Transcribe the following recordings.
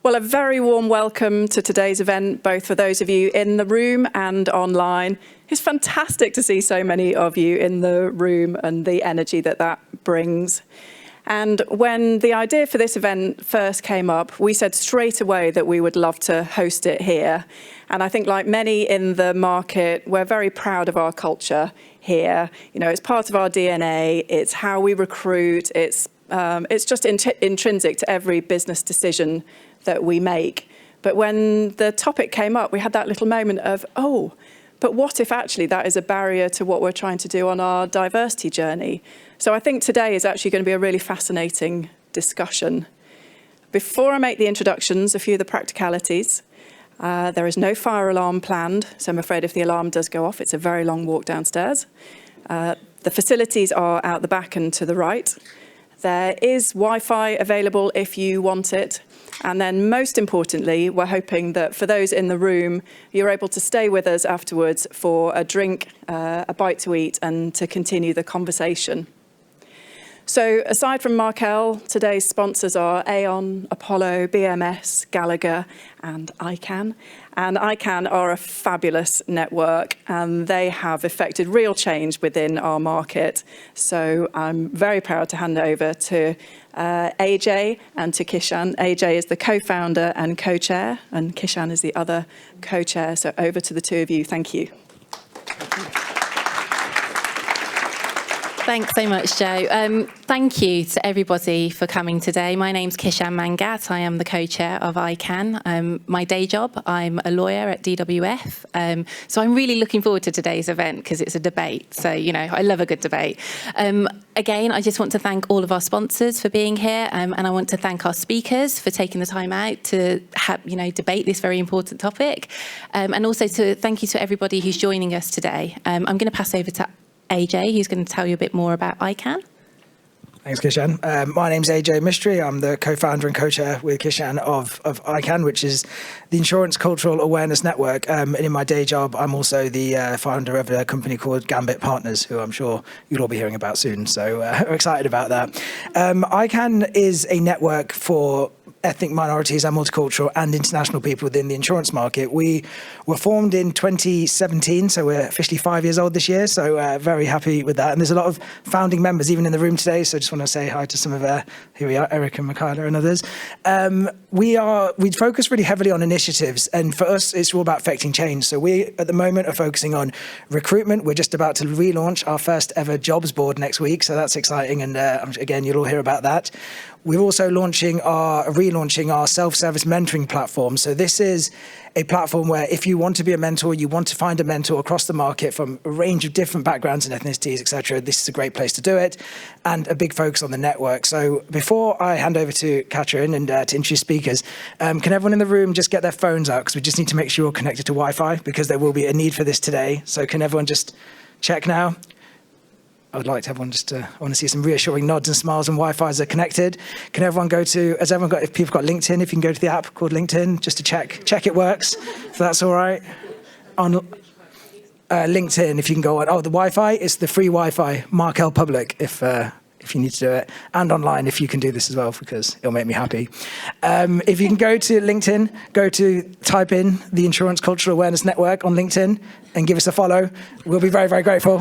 Well, a very warm welcome to today's event, both for those of you in the room and online. It's fantastic to see so many of you in the room and the energy that brings. And when the idea for this event first came up, we said straight away that we would love to host it here. And I think, like many in the market, we're very proud of our culture here. You know, it's part of our DNA. It's how we recruit. It's just intrinsic to every business decision that we make. But when the topic came up, we had that little moment of, oh, but what if actually that is a barrier to what we're trying to do on our diversity journey? So I think today is actually going to be a really fascinating discussion. Before I make the introductions, a few of the practicalities. There is no fire alarm planned, so I'm afraid if the alarm does go off, it's a very long walk downstairs. The facilities are out the back and to the right. There is Wi-Fi available if you want it. And then most importantly, we're hoping that for those in the room, you're able to stay with us afterwards for a drink, a bite to eat, and to continue the conversation. So aside from Markel, today's sponsors are Aon, Apollo, BMS, Gallagher, and ICANN. And ICANN are a fabulous network, and they have effected real change within our market. So I'm very proud to hand over to AJ and to Kishan. AJ is the co-founder and co-chair, and Kishan is the other co-chair. So over to the two of you. Thank you. Thanks so much, Jo. Thank you to everybody for coming today. My name's Kishan Mangat. I am the co-chair of ICANN. My day job, I'm a lawyer at DWF. So I'm really looking forward to today's event because it's a debate. So, you know, I love a good debate. Again, I just want to thank all of our sponsors for being here. And I want to thank our speakers for taking the time out to debate this very important topic. And also to thank you to everybody who's joining us today. I'm going to pass over to AJ, who's going to tell you a bit more about ICANN. Thanks, Kishan. My name's AJ Mistry. I'm the co-founder and co-chair with Kishan of ICANN, which is the Insurance Cultural Awareness Network. And in my day job, I'm also the founder of a company called Gambit Partners, who I'm sure you'll all be hearing about soon. So I'm excited about that. ICANN is a network for ethnic minorities and multicultural and international people within the insurance market. We were formed in 2017, so we're officially 5 years old this year, so very happy with that. And there's a lot of founding members even in the room today, so I just want to say hi to some of here we are, Eric and Michaela and others. We focus really heavily on initiatives, and for us, it's all about affecting change. So we, at the moment, are focusing on recruitment. We're just about to relaunch our first ever jobs board next week, so that's exciting, and again, you'll all hear about that. We're also relaunching our self-service mentoring platform. So this is a platform where if you want to be a mentor, you want to find a mentor across the market from a range of different backgrounds and ethnicities, etc., this is a great place to do it, and a big focus on the network. So before I hand over to Catrin and to introduce speakers, can everyone in the room just get their phones out, because we just need to make sure you're connected to Wi-Fi, because there will be a need for this today. So can everyone just check now? I would like to have one I want to see some reassuring nods and smiles and Wi-Fi's are connected. Can everyone if people got LinkedIn, if you can go to the app called LinkedIn, just to check it works, if that's all right. On LinkedIn, if you can go on, the Wi-Fi, it's the free Wi-Fi, Markel Public, if you need to do it, and online if you can do this as well, because it'll make me happy. If you can go to LinkedIn, type in the Insurance Cultural Awareness Network on LinkedIn and give us a follow. We'll be very, very grateful.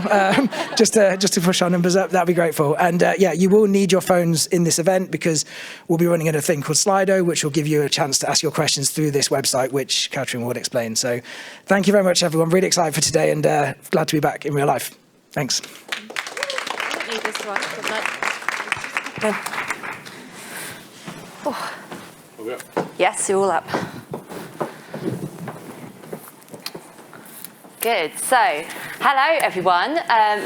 Just to push our numbers up, that'd be grateful. And you will need your phones in this event, because we'll be running a thing called Slido, which will give you a chance to ask your questions through this website, which Catrin would explain. So thank you very much, everyone. Really excited for today, and glad to be back in real life. Thanks. Yes, you're all up. Good. So, hello everyone.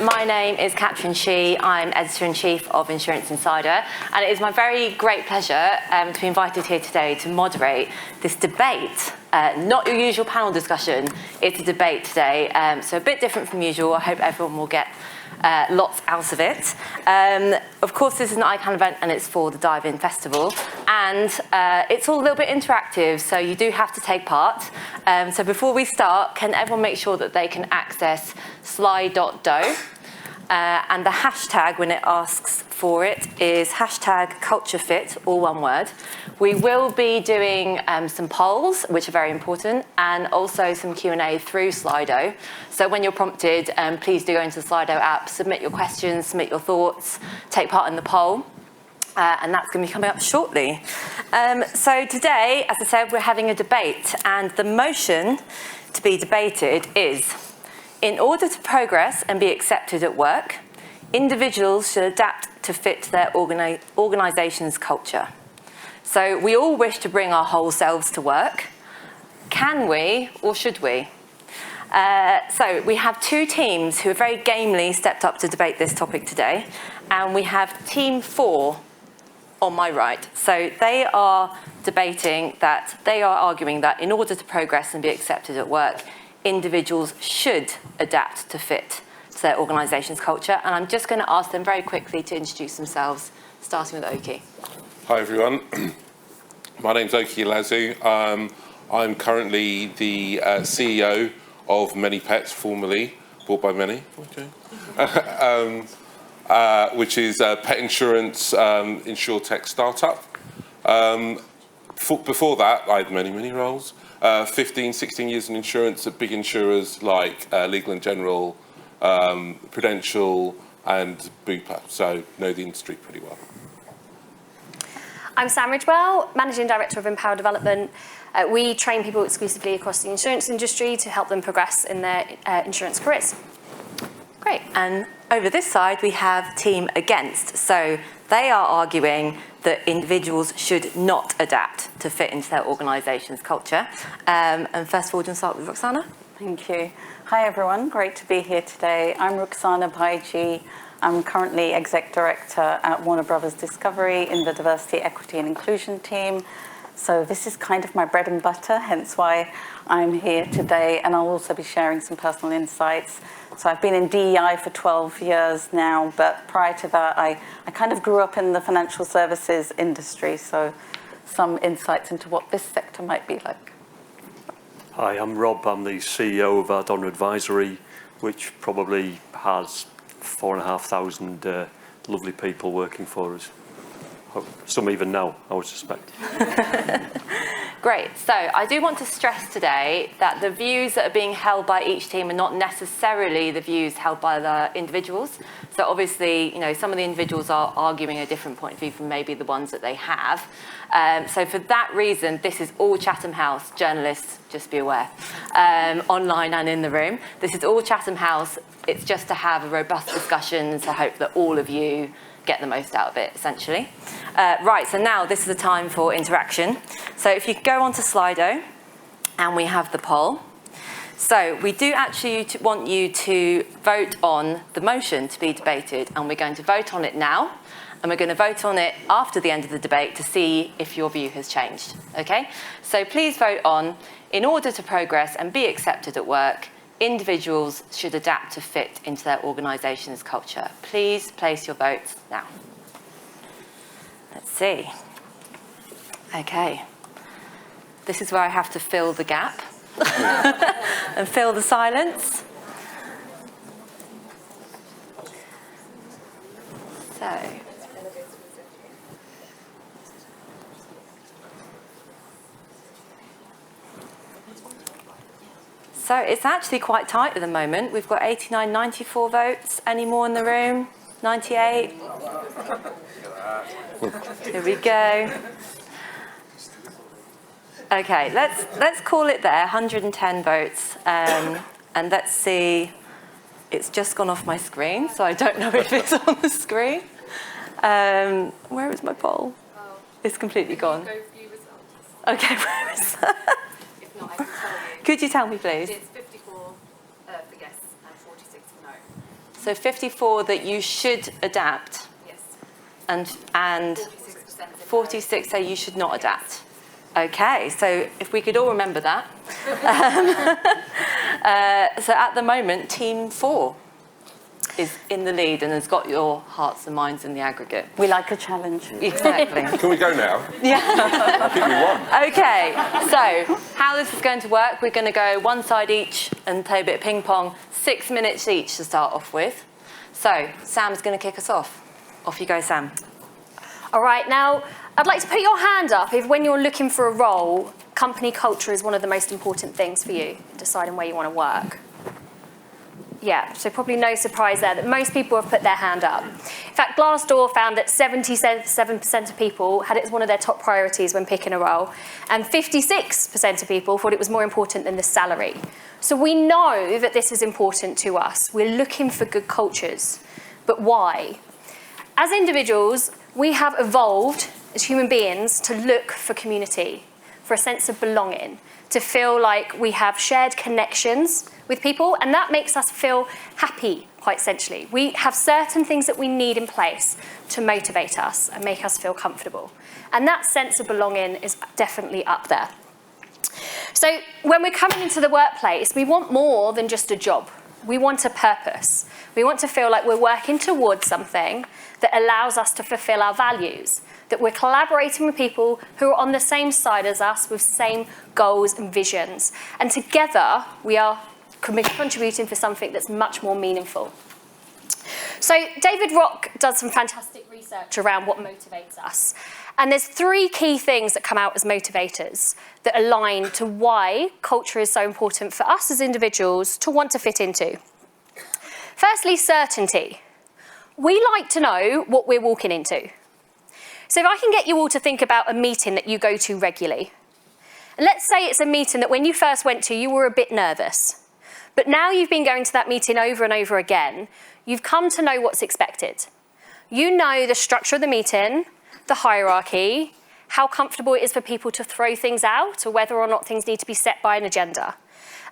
My name is Catrin Shee. I'm Editor-in-Chief of Insurance Insider, and it is my very great pleasure to be invited here today to moderate this debate. Not your usual panel discussion. It's a debate today, so a bit different from usual. I hope everyone will get lots out of it. Of course, this is an ICANN event, and it's for the Dive In Festival, and it's all a little bit interactive, so you do have to take part. So before we start, can everyone make sure that they can access sly.do, and the hashtag when it asks for it is #culturefit, all one word. We will be doing some polls, which are very important, and also some Q&A through Slido. So when you're prompted, please do go into the Slido app, submit your questions, submit your thoughts, take part in the poll. And that's going to be coming up shortly. So today, as I said, we're having a debate, and the motion to be debated is, in order to progress and be accepted at work, individuals should adapt to fit their organisation's culture. So we all wish to bring our whole selves to work. Can we, or should we? So we have two teams who have very gamely stepped up to debate this topic today, and we have Team 4 on my right. So they are arguing that in order to progress and be accepted at work, individuals should adapt to fit to their organisation's culture. And I'm just going to ask them very quickly to introduce themselves, starting with Oki. Hi everyone, my name's Oki Lazu. I'm currently the CEO of Many Pets, formerly bought by Many. Okay. Which is a pet insurance insurtech startup. Before that, I had many roles. 15, 16 years in insurance at big insurers like Legal & General, Prudential and Bupa, so know the industry pretty well. I'm Sam Ridgewell, Managing Director of Empower Development. We train people exclusively across the insurance industry to help them progress in their insurance careers. Great, and over this side we have Team Against. So they are arguing that individuals should not adapt to fit into their organisation's culture. And first of all, do you want to start with Rukasana? Thank you. Hi everyone, great to be here today. I'm Rukasana Bhaijee. I'm currently Exec Director at Warner Brothers Discovery in the Diversity, Equity and Inclusion team. So this is kind of my bread and butter, hence why I'm here today, and I'll also be sharing some personal insights. So I've been in DEI for 12 years now, but prior to that, I kind of grew up in the financial services industry, so some insights into what this sector might be like. Hi, I'm Rob. I'm the CEO of Ardonagh Advisory, which probably has 4,500 lovely people working for us. Some even now, I would suspect. Great. So I do want to stress today that the views that are being held by each team are not necessarily the views held by the individuals. So obviously, you know, some of the individuals are arguing a different point of view from maybe the ones that they have. So for that reason, this is all Chatham House journalists, just be aware, online and in the room. This is all Chatham House. It's just to have a robust discussion to hope that all of you get the most out of it, essentially. Right, so now this is the time for interaction. So if you go onto Slido, and we have the poll. So we do actually want you to vote on the motion to be debated, and we're going to vote on it now, and we're going to vote on it after the end of the debate to see if your view has changed, okay? So please vote on, in order to progress and be accepted at work, individuals should adapt to fit into their organisation's culture. Please place your votes now. Let's see. Okay. This is where I have to fill the gap and fill the silence. So it's actually quite tight at the moment. We've got 89, 94 votes. Any more in the room? 98? Here we go. Okay, let's call it there, 110 votes. And let's see, it's just gone off my screen, so I don't know if it's on the screen. Where is my poll? It's completely gone. Okay, where is that? If not, I can tell you. Could you tell me, please? It's 54 for yes and 46 for no. So 54 that you should adapt. Yes. And 46 say you should not adapt. Okay, so if we could all remember that. So at the moment, Team 4 is in the lead and has got your hearts and minds in the aggregate. We like a challenge. Exactly. Can we go now? Yeah. I think we won. Okay, so how this is going to work, we're going to go one side each and play a bit of ping pong, 6 minutes each to start off with. So Sam's going to kick us off. Off you go, Sam. All right, now, I'd like to put your hand up if when you're looking for a role, company culture is one of the most important things for you, deciding where you want to work. Yeah, so probably no surprise there that most people have put their hand up. In fact, Glassdoor found that 77% of people had it as one of their top priorities when picking a role, and 56% of people thought it was more important than the salary. So we know that this is important to us. We're looking for good cultures. But why? As individuals, we have evolved as human beings to look for community, for a sense of belonging, to feel like we have shared connections with people, and that makes us feel happy, quite essentially. We have certain things that we need in place to motivate us and make us feel comfortable. And that sense of belonging is definitely up there. So when we're coming into the workplace, we want more than just a job. We want a purpose. We want to feel like we're working towards something that allows us to fulfill our values, that we're collaborating with people who are on the same side as us with same goals and visions. And together, we are contributing for something that's much more meaningful. So David Rock does some fantastic research around what motivates us. And there's 3 key things that come out as motivators that align to why culture is so important for us as individuals to want to fit into. Firstly, certainty. We like to know what we're walking into. So if I can get you all to think about a meeting that you go to regularly. And let's say it's a meeting that when you first went to, you were a bit nervous. But now you've been going to that meeting over and over again, you've come to know what's expected. You know the structure of the meeting, the hierarchy, how comfortable it is for people to throw things out, or whether or not things need to be set by an agenda.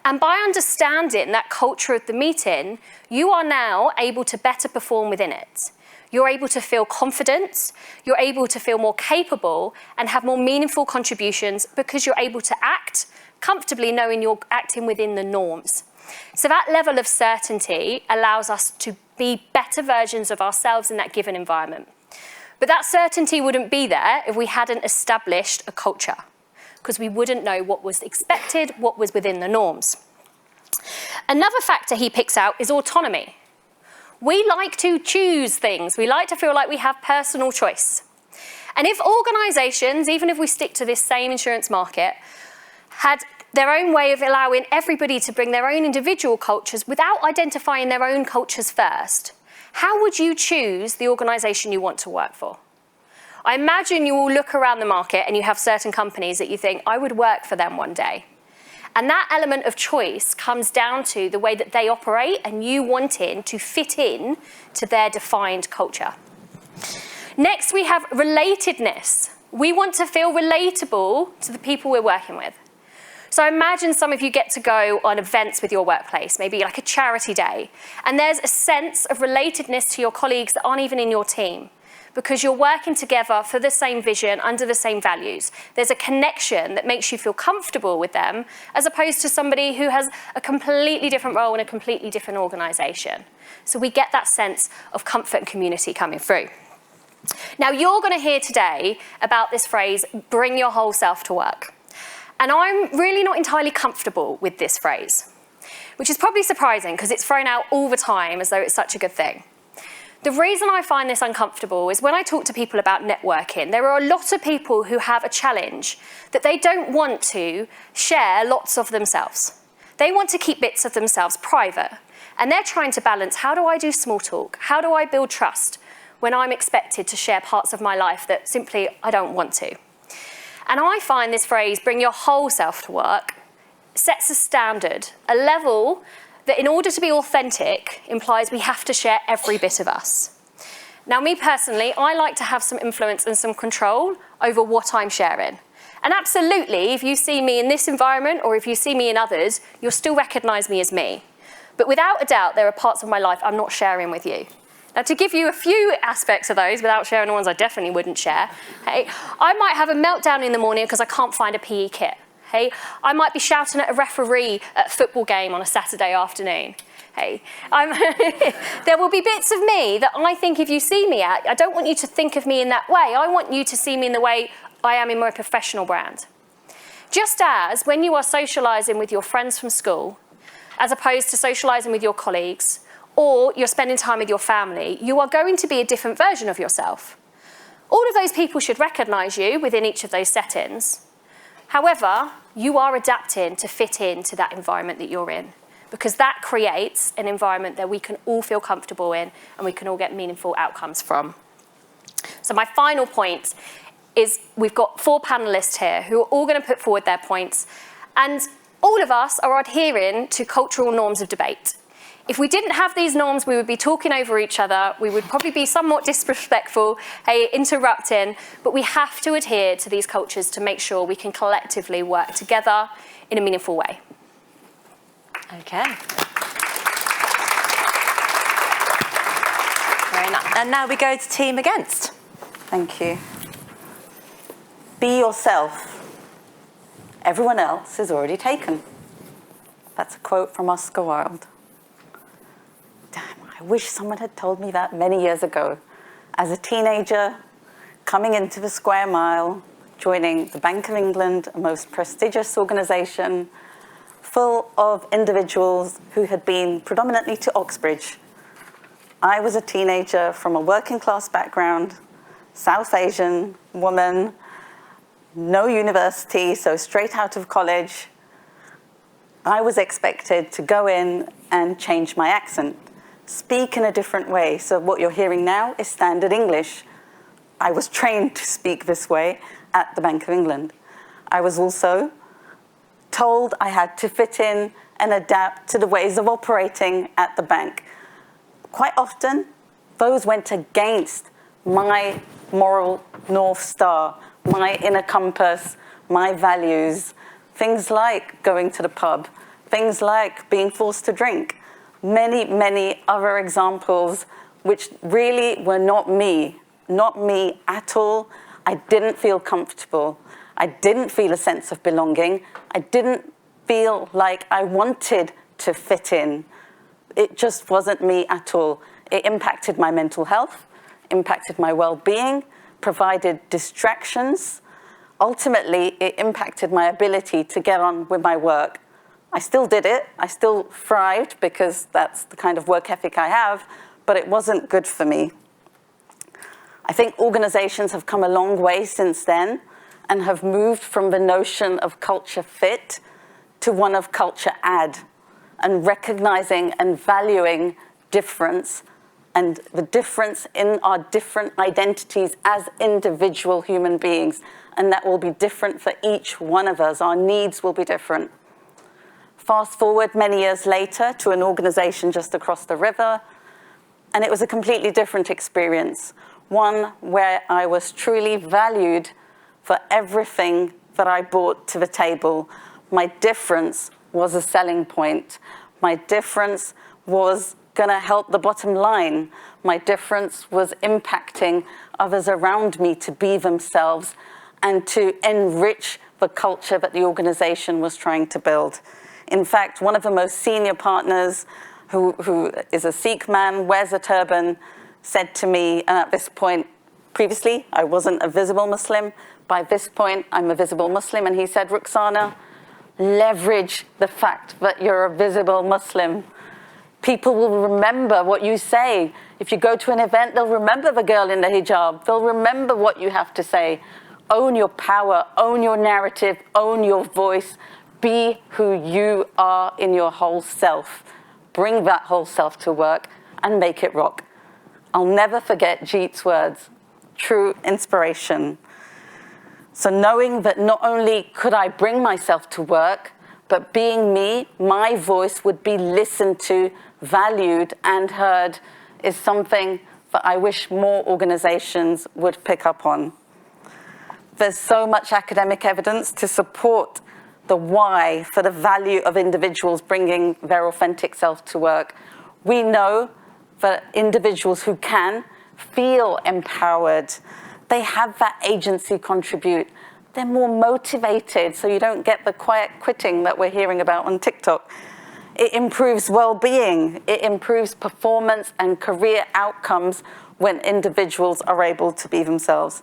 And by understanding that culture of the meeting, you are now able to better perform within it. You're able to feel confident, you're able to feel more capable and have more meaningful contributions because you're able to act comfortably knowing you're acting within the norms. So that level of certainty allows us to be better versions of ourselves in that given environment. But that certainty wouldn't be there if we hadn't established a culture, because we wouldn't know what was expected, what was within the norms. Another factor he picks out is autonomy. We like to choose things. We like to feel like we have personal choice. And if organisations, even if we stick to this same insurance market, had their own way of allowing everybody to bring their own individual cultures without identifying their own cultures first, how would you choose the organisation you want to work for? I imagine you all look around the market and you have certain companies that you think, I would work for them one day. And that element of choice comes down to the way that they operate and you wanting to fit in to their defined culture. Next, we have relatedness. We want to feel relatable to the people we're working with. So imagine some of you get to go on events with your workplace, maybe like a charity day, and there's a sense of relatedness to your colleagues that aren't even in your team because you're working together for the same vision, under the same values. There's a connection that makes you feel comfortable with them as opposed to somebody who has a completely different role in a completely different organisation. So we get that sense of comfort and community coming through. Now, you're going to hear today about this phrase, bring your whole self to work. And I'm really not entirely comfortable with this phrase, which is probably surprising because it's thrown out all the time as though it's such a good thing. The reason I find this uncomfortable is when I talk to people about networking, there are a lot of people who have a challenge that they don't want to share lots of themselves. They want to keep bits of themselves private. And they're trying to balance, how do I do small talk? How do I build trust when I'm expected to share parts of my life that simply I don't want to? And I find this phrase, bring your whole self to work, sets a standard, a level that in order to be authentic implies we have to share every bit of us. Now, me personally, I like to have some influence and some control over what I'm sharing. And absolutely, if you see me in this environment or if you see me in others, you'll still recognise me as me. But without a doubt, there are parts of my life I'm not sharing with you. Now, to give you a few aspects of those, without sharing the ones I definitely wouldn't share, hey, I might have a meltdown in the morning because I can't find a PE kit. Hey, I might be shouting at a referee at a football game on a Saturday afternoon. Hey, there will be bits of me that I think if you see me at, I don't want you to think of me in that way. I want you to see me in the way I am in my professional brand. Just as when you are socialising with your friends from school, as opposed to socialising with your colleagues, or you're spending time with your family, you are going to be a different version of yourself. All of those people should recognise you within each of those settings. However, you are adapting to fit into that environment that you're in, because that creates an environment that we can all feel comfortable in and we can all get meaningful outcomes from. So my final point is we've got 4 panellists here who are all going to put forward their points, and all of us are adhering to cultural norms of debate. If we didn't have these norms, we would be talking over each other. We would probably be somewhat disrespectful, interrupting, but we have to adhere to these cultures to make sure we can collectively work together in a meaningful way. Okay. Very nice. And now we go to team against. Thank you. Be yourself. Everyone else is already taken. That's a quote from Oscar Wilde. Damn, I wish someone had told me that many years ago. As a teenager, coming into the square mile, joining the Bank of England, a most prestigious organisation, full of individuals who had been predominantly to Oxbridge. I was a teenager from a working class background, South Asian woman, no university, so straight out of college. I was expected to go in and change my accent, speak in a different way. So what you're hearing now is standard English. I was trained to speak this way at the Bank of England. I was also told I had to fit in and adapt to the ways of operating at the bank. Quite often, those went against my moral North Star, my inner compass, my values, things like going to the pub, things like being forced to drink, many, many other examples which really were not me at all. I didn't feel comfortable. I didn't feel a sense of belonging. I didn't feel like I wanted to fit in. It just wasn't me at all. It impacted my mental health, impacted my well-being, provided distractions. Ultimately, it impacted my ability to get on with my work. I still did it. I still thrived because that's the kind of work ethic I have, but it wasn't good for me. I think organizations have come a long way since then and have moved from the notion of culture fit to one of culture add, and recognizing and valuing difference and the difference in our different identities as individual human beings. And that will be different for each one of us. Our needs will be different. Fast forward many years later to an organization just across the river, and it was a completely different experience. One where I was truly valued for everything that I brought to the table. My difference was a selling point. My difference was going to help the bottom line. My difference was impacting others around me to be themselves and to enrich the culture that the organization was trying to build. In fact, one of the most senior partners, who is a Sikh man, wears a turban, said to me, and at this point, previously, I wasn't a visible Muslim. By this point, I'm a visible Muslim. And he said, Rukasana, leverage the fact that you're a visible Muslim. People will remember what you say. If you go to an event, they'll remember the girl in the hijab. They'll remember what you have to say. Own your power, own your narrative, own your voice. Be who you are in your whole self. Bring that whole self to work and make it rock. I'll never forget Jeet's words, true inspiration. So knowing that not only could I bring myself to work, but being me, my voice would be listened to, valued, and heard is something that I wish more organizations would pick up on. There's so much academic evidence to support the why for the value of individuals bringing their authentic self to work. We know that individuals who can feel empowered, they have that agency contribute. They're more motivated, so you don't get the quiet quitting that we're hearing about on TikTok. It improves well-being. It improves performance and career outcomes when individuals are able to be themselves.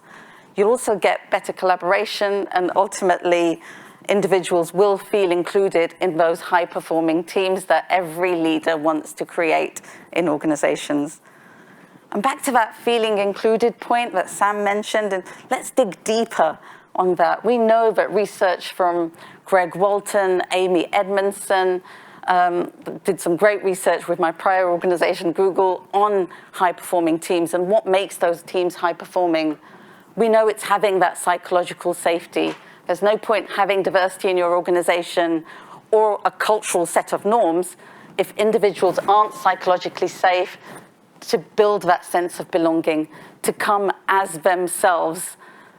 You'll also get better collaboration, and ultimately, individuals will feel included in those high-performing teams that every leader wants to create in organizations. And back to that feeling included point that Sam mentioned, and let's dig deeper on that. We know that research from Greg Walton, Amy Edmondson, did some great research with my prior organization, Google, on high-performing teams and what makes those teams high-performing. We know it's having that psychological safety. There's no point having diversity in your organization or a cultural set of norms if individuals aren't psychologically safe to build that sense of belonging, to come as themselves.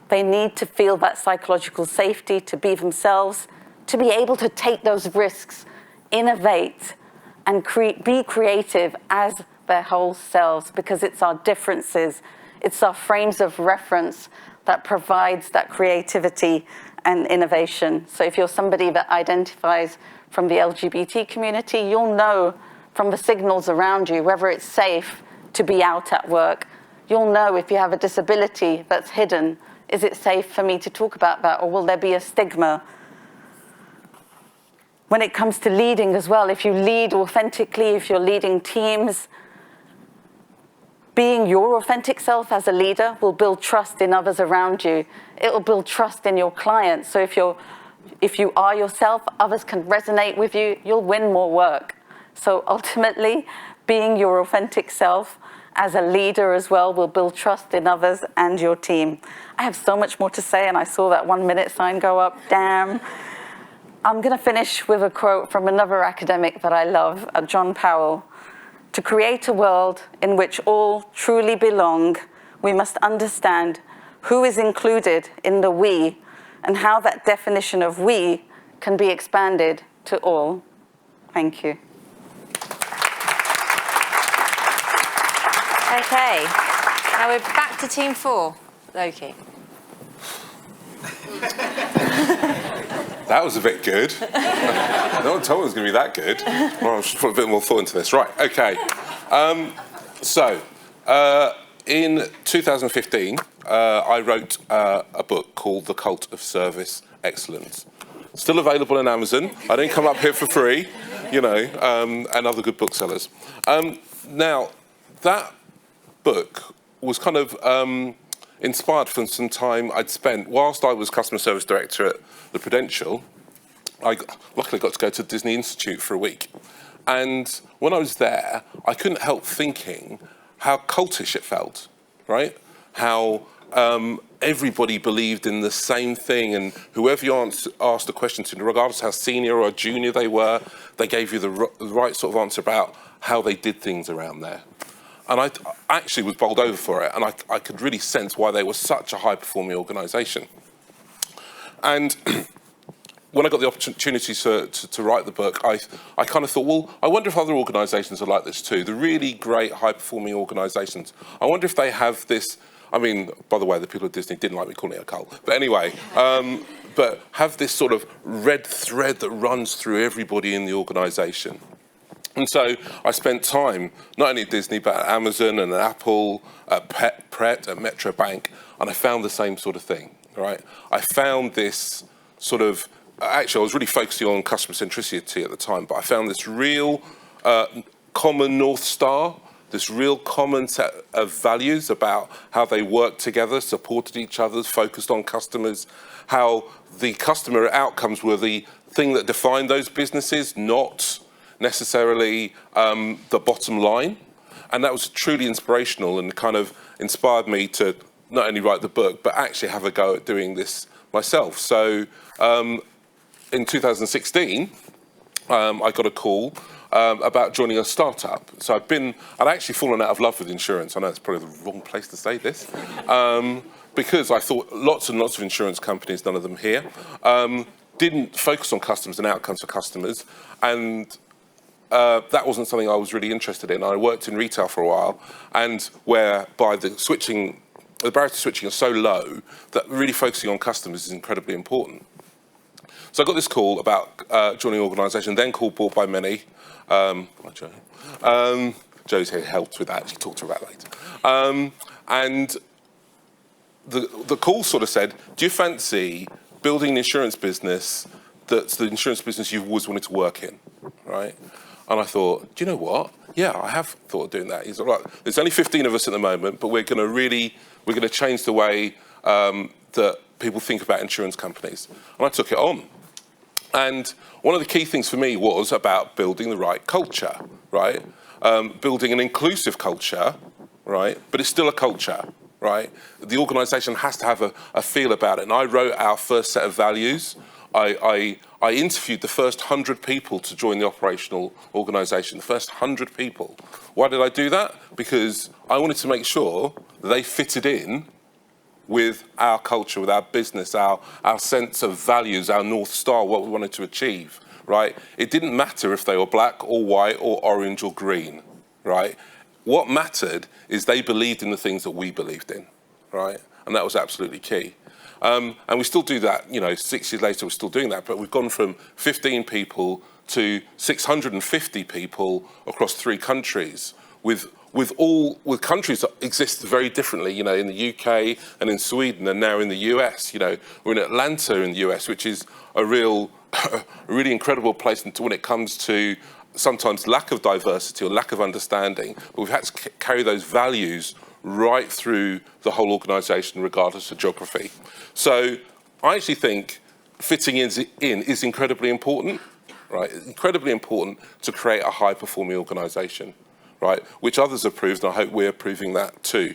They need to feel that psychological safety, to be themselves, to be able to take those risks, innovate, and be creative as their whole selves, because it's our differences, it's our frames of reference that provides that creativity and innovation. So if you're somebody that identifies from the LGBT community, you'll know from the signals around you whether it's safe to be out at work. You'll know if you have a disability that's hidden, is it safe for me to talk about that, or will there be a stigma? When it comes to leading as well, if you lead authentically, if you're leading teams, being your authentic self as a leader will build trust in others around you. It will build trust in your clients. So if you are yourself, others can resonate with you, you'll win more work. So ultimately, being your authentic self as a leader as well will build trust in others and your team. I have so much more to say, and I saw that 1 minute sign go up, damn. I'm gonna finish with a quote from another academic that I love, John Powell. To create a world in which all truly belong, we must understand who is included in the we and how that definition of we can be expanded to all. Thank you. Okay, now we're back to team 4. Loki. That was a bit good. No one told me it was going to be that good. Well, I'll just put a bit more thought into this. Right, okay. In 2015, I wrote a book called The Cult of Service Excellence. Still available on Amazon. I didn't come up here for free, you know, and other good booksellers. Now, that book was kind of inspired from some time I'd spent whilst I was customer service director at the Prudential. I luckily got to go to the Disney Institute for a week. And when I was there, I couldn't help thinking how cultish it felt, right? How everybody believed in the same thing, and whoever you asked a question to, regardless of how senior or junior they were, they gave you the right sort of answer about how they did things around there. And I actually was bowled over for it, and I could really sense why they were such a high-performing organisation. And when I got the opportunity to write the book, I kind of thought, well, I wonder if other organisations are like this too. The really great high-performing organisations. I wonder if they have this. I mean, by the way, the people at Disney didn't like me calling it a cult. But anyway, but have this sort of red thread that runs through everybody in the organisation. And so I spent time, not only at Disney, but at Amazon and at Apple, at Pret, at Metro Bank, and I found the same sort of thing, right? I found this sort of, actually I was really focusing on customer centricity at the time, but I found this real common North Star, this real common set of values about how they worked together, supported each other, focused on customers, how the customer outcomes were the thing that defined those businesses, not necessarily the bottom line. And that was truly inspirational and kind of inspired me to not only write the book, but actually have a go at doing this myself. So in 2016, I got a call about joining a startup. So I'd actually fallen out of love with insurance. I know it's probably the wrong place to say this, because I thought lots and lots of insurance companies, none of them here, didn't focus on customers and outcomes for customers. And that wasn't something I was really interested in. I worked in retail for a while, and whereby the barriers to switching are so low that really focusing on customers is incredibly important. So I got this call about joining an organisation, then called Bought by Many. Hi, Joe. Joe's here, helped with that. She talked to her about that later. And the call sort of said, do you fancy building an insurance business that's the insurance business you've always wanted to work in, right? And I thought, do you know what? yeah, I have thought of doing that. He's like, there's only 15 of us at the moment, but we're going to change the way that people think about insurance companies. And I took it on. And one of the key things for me was about building the right culture, right? Building an inclusive culture, right? But it's still a culture, right? The organisation has to have a feel about it. And I wrote our first set of values. I interviewed the first 100 people to join the operational organisation, the first 100 people. Why did I do that? Because I wanted to make sure that they fitted in with our culture, with our business, our sense of values, our North Star, what we wanted to achieve, right? It didn't matter if they were black or white or orange or green, right? What mattered is they believed in the things that we believed in, right? And that was absolutely key. And we still do that, 6 years later, we're still doing that, but we've gone from 15 people to 650 people across 3 countries with countries that exist very differently, in the UK and in Sweden and now in the US. We're in Atlanta in the US, which is a really incredible place when it comes to sometimes lack of diversity or lack of understanding. But we've had to carry those values right through the whole organisation, regardless of geography. So I actually think fitting in is incredibly important, right? Incredibly important to create a high-performing organisation, right? Which others have proved, and I hope we're proving that too.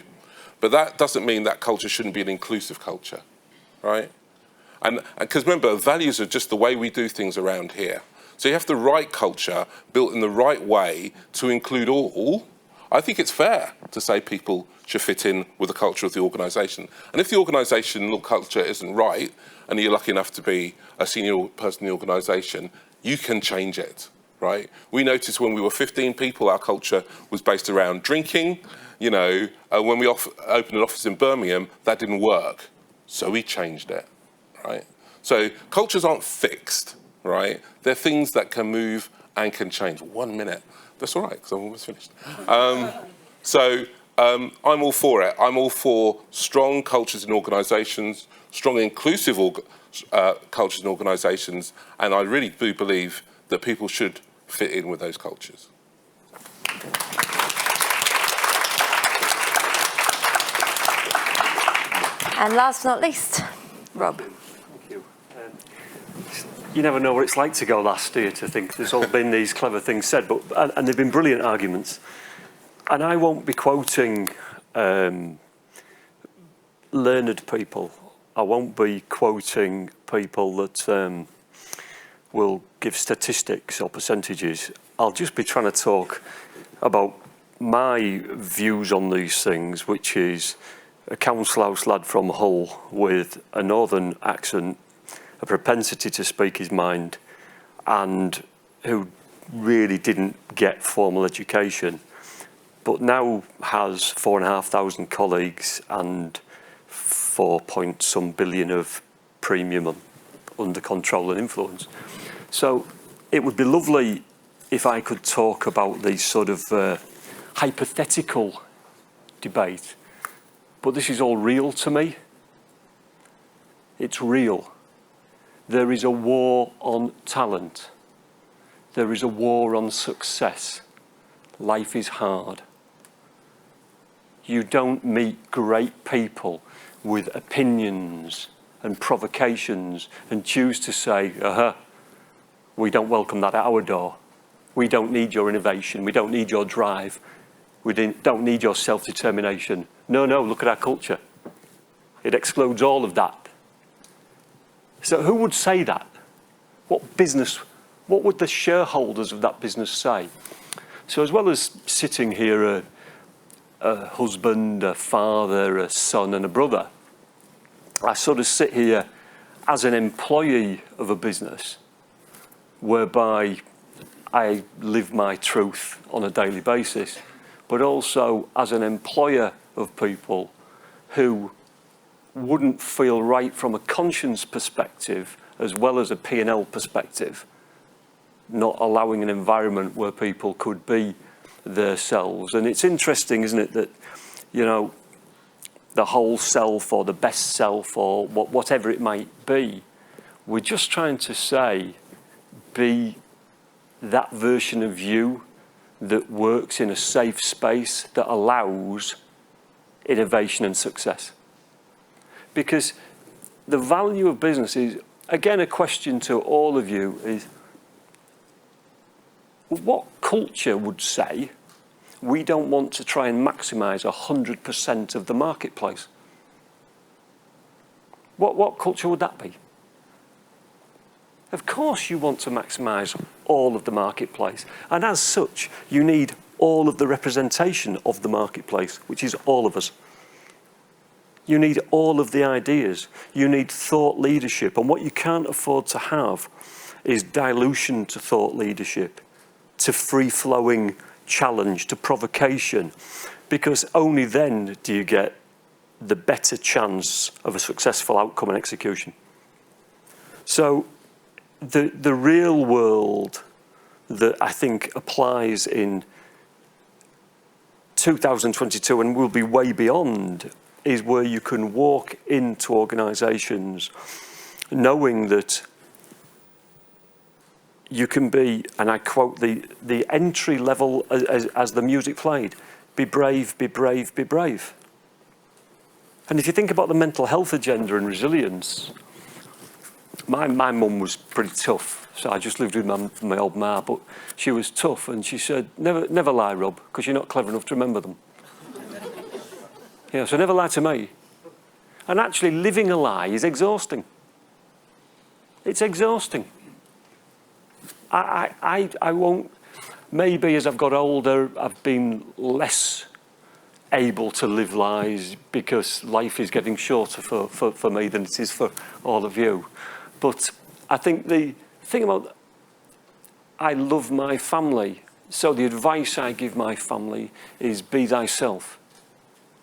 But that doesn't mean that culture shouldn't be an inclusive culture, right? And because remember, values are just the way we do things around here. So you have the right culture built in the right way to include all. I think it's fair to say people should fit in with the culture of the organisation. And if the organisational culture isn't right, and you're lucky enough to be a senior person in the organisation, you can change it, right? We noticed when we were 15 people, our culture was based around drinking. When we opened an office in Birmingham, that didn't work. So we changed it, right? So cultures aren't fixed, right? They're things that can move and can change. 1 minute. That's all right, because I'm almost finished. I'm all for it. I'm all for strong cultures in organisations, strong inclusive cultures in organisations, and I really do believe that people should fit in with those cultures. And last but not least, Rob. Thank you. You never know what it's like to go last, do you, to think there's all been these clever things said, and they've been brilliant arguments. And I won't be quoting learned people. I won't be quoting people that will give statistics or percentages. I'll just be trying to talk about my views on these things, which is a council house lad from Hull with a northern accent, a propensity to speak his mind, and who really didn't get formal education, but now has 4,500 colleagues and 4-point-some billion of premium under control and influence. So it would be lovely if I could talk about these sort of hypothetical debate, but this is all real to me. It's real. There is a war on talent. There is a war on success. Life is hard. You don't meet great people with opinions and provocations and choose to say, we don't welcome that at our door. We don't need your innovation. We don't need your drive. We don't need your self-determination. No, look at our culture. It excludes all of that. So who would say that? What would the shareholders of that business say? So as well as sitting here, a husband, a father, a son and a brother, I sort of sit here as an employee of a business whereby I live my truth on a daily basis, but also as an employer of people who wouldn't feel right from a conscience perspective as well as a P&L perspective, not allowing an environment where people could be themselves. And it's interesting, isn't it, that, the whole self or the best self or whatever it might be, we're just trying to say, be that version of you that works in a safe space that allows innovation and success. Because the value of business is, again, a question to all of you is, what culture would say we don't want to try and maximise 100% of the marketplace? What culture would that be? Of course you want to maximise all of the marketplace. And as such, you need all of the representation of the marketplace, which is all of us. You need all of the ideas. You need thought leadership. And what you can't afford to have is dilution to thought leadership, to free-flowing challenge, to provocation, because only then do you get the better chance of a successful outcome and execution. So the real world that I think applies in 2022 and will be way beyond is where you can walk into organisations knowing that you can be, and I quote the entry level as the music played, be brave, be brave, be brave. And if you think about the mental health agenda and resilience, my mum was pretty tough. So I just lived with my old ma, but she was tough, and she said, never lie, Rob, because you're not clever enough to remember them. So never lie to me. And actually living a lie is exhausting. It's exhausting. I won't, maybe as I've got older, I've been less able to live lies because life is getting shorter for me than it is for all of you. But I think the thing about, I love my family. So the advice I give my family is be thyself.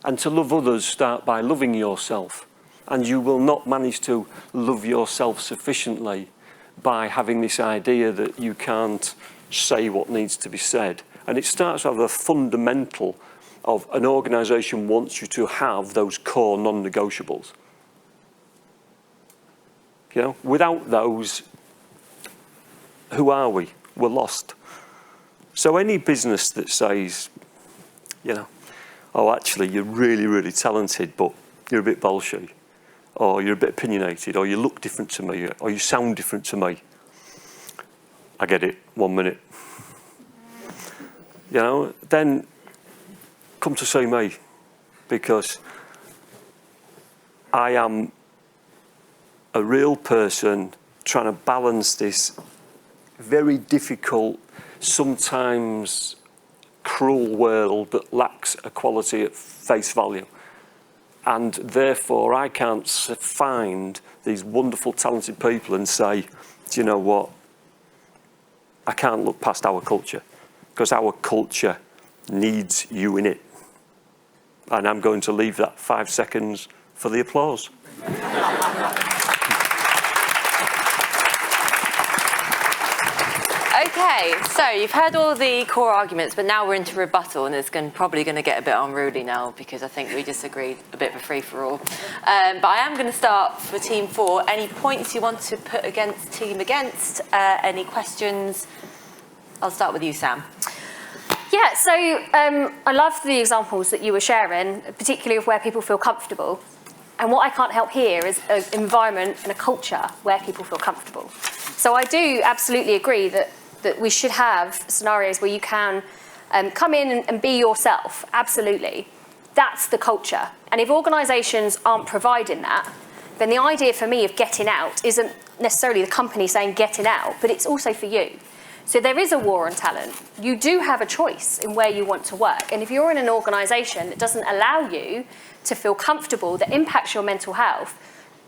And to love others, start by loving yourself. And you will not manage to love yourself sufficiently by having this idea that you can't say what needs to be said. And it starts with a fundamental of an organisation wants you to have those core non-negotiables. Without those, who are we? We're lost. So any business that says, oh, actually, you're really, really talented, but you're a bit bullshit, or you're a bit opinionated, or you look different to me, or you sound different to me. I get it, 1 minute. Then come to see me, because I am a real person trying to balance this very difficult, sometimes cruel world that lacks equality at face value. And therefore, I can't find these wonderful, talented people and say, do you know what? I can't look past our culture, because our culture needs you in it. And I'm going to leave that 5 seconds for the applause. Okay, so you've heard all the core arguments, but now we're into rebuttal, and it's probably going to get a bit unruly now because I think we disagreed, a bit of a free-for-all. But I am going to start for Team 4. Any points you want to put against Team Against? Any questions? I'll start with you, Sam. Yeah, so I love the examples that you were sharing, particularly of where people feel comfortable. And what I can't help here is an environment and a culture where people feel comfortable. So I do absolutely agree that we should have scenarios where you can come in and be yourself, absolutely. That's the culture. And if organisations aren't providing that, then the idea for me of getting out isn't necessarily the company saying getting out, but it's also for you. So there is a war on talent. You do have a choice in where you want to work. And if you're in an organisation that doesn't allow you to feel comfortable, that impacts your mental health,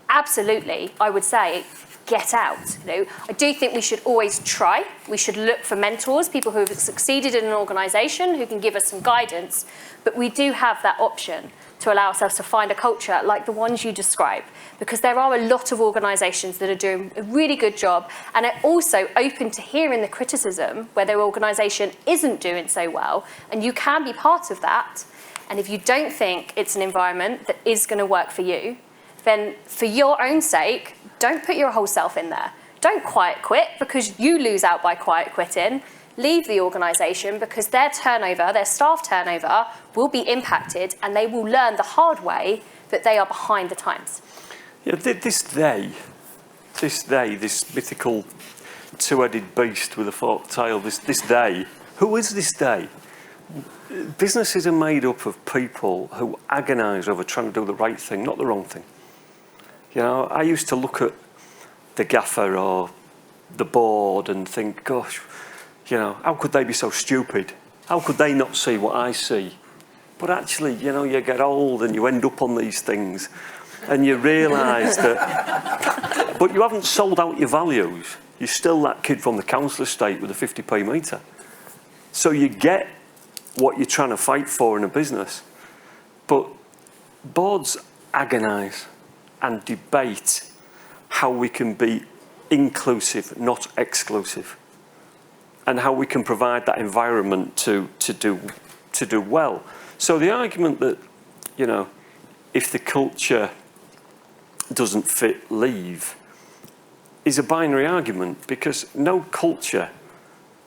absolutely, I would say, get out. I do think we should always try. We should look for mentors, people who have succeeded in an organisation who can give us some guidance. But we do have that option to allow ourselves to find a culture like the ones you describe, because there are a lot of organisations that are doing a really good job and are also open to hearing the criticism where their organisation isn't doing so well, and you can be part of that. And if you don't think it's an environment that is going to work for you, then for your own sake, don't put your whole self in there. Don't quiet quit because you lose out by quiet quitting. leave the organisation because their turnover, their staff turnover, will be impacted, and they will learn the hard way that they are behind the times. Yeah, this mythical two-headed beast with a forked tail, this day, who is this day? Businesses are made up of people who agonise over trying to do the right thing, not the wrong thing. You know, I used to look at the gaffer or the board and think, gosh, you know, how could they be so stupid? How could they not see what I see? But actually, you know, you get old and you end up on these things and you realise that, but you haven't sold out your values. You're still that kid from the council estate with a 50p metre. So you get what you're trying to fight for in a business. But boards agonise and debate how we can be inclusive, not exclusive, and how we can provide that environment to do well. So the argument that, you know, if the culture doesn't fit, leave, is a binary argument, because no culture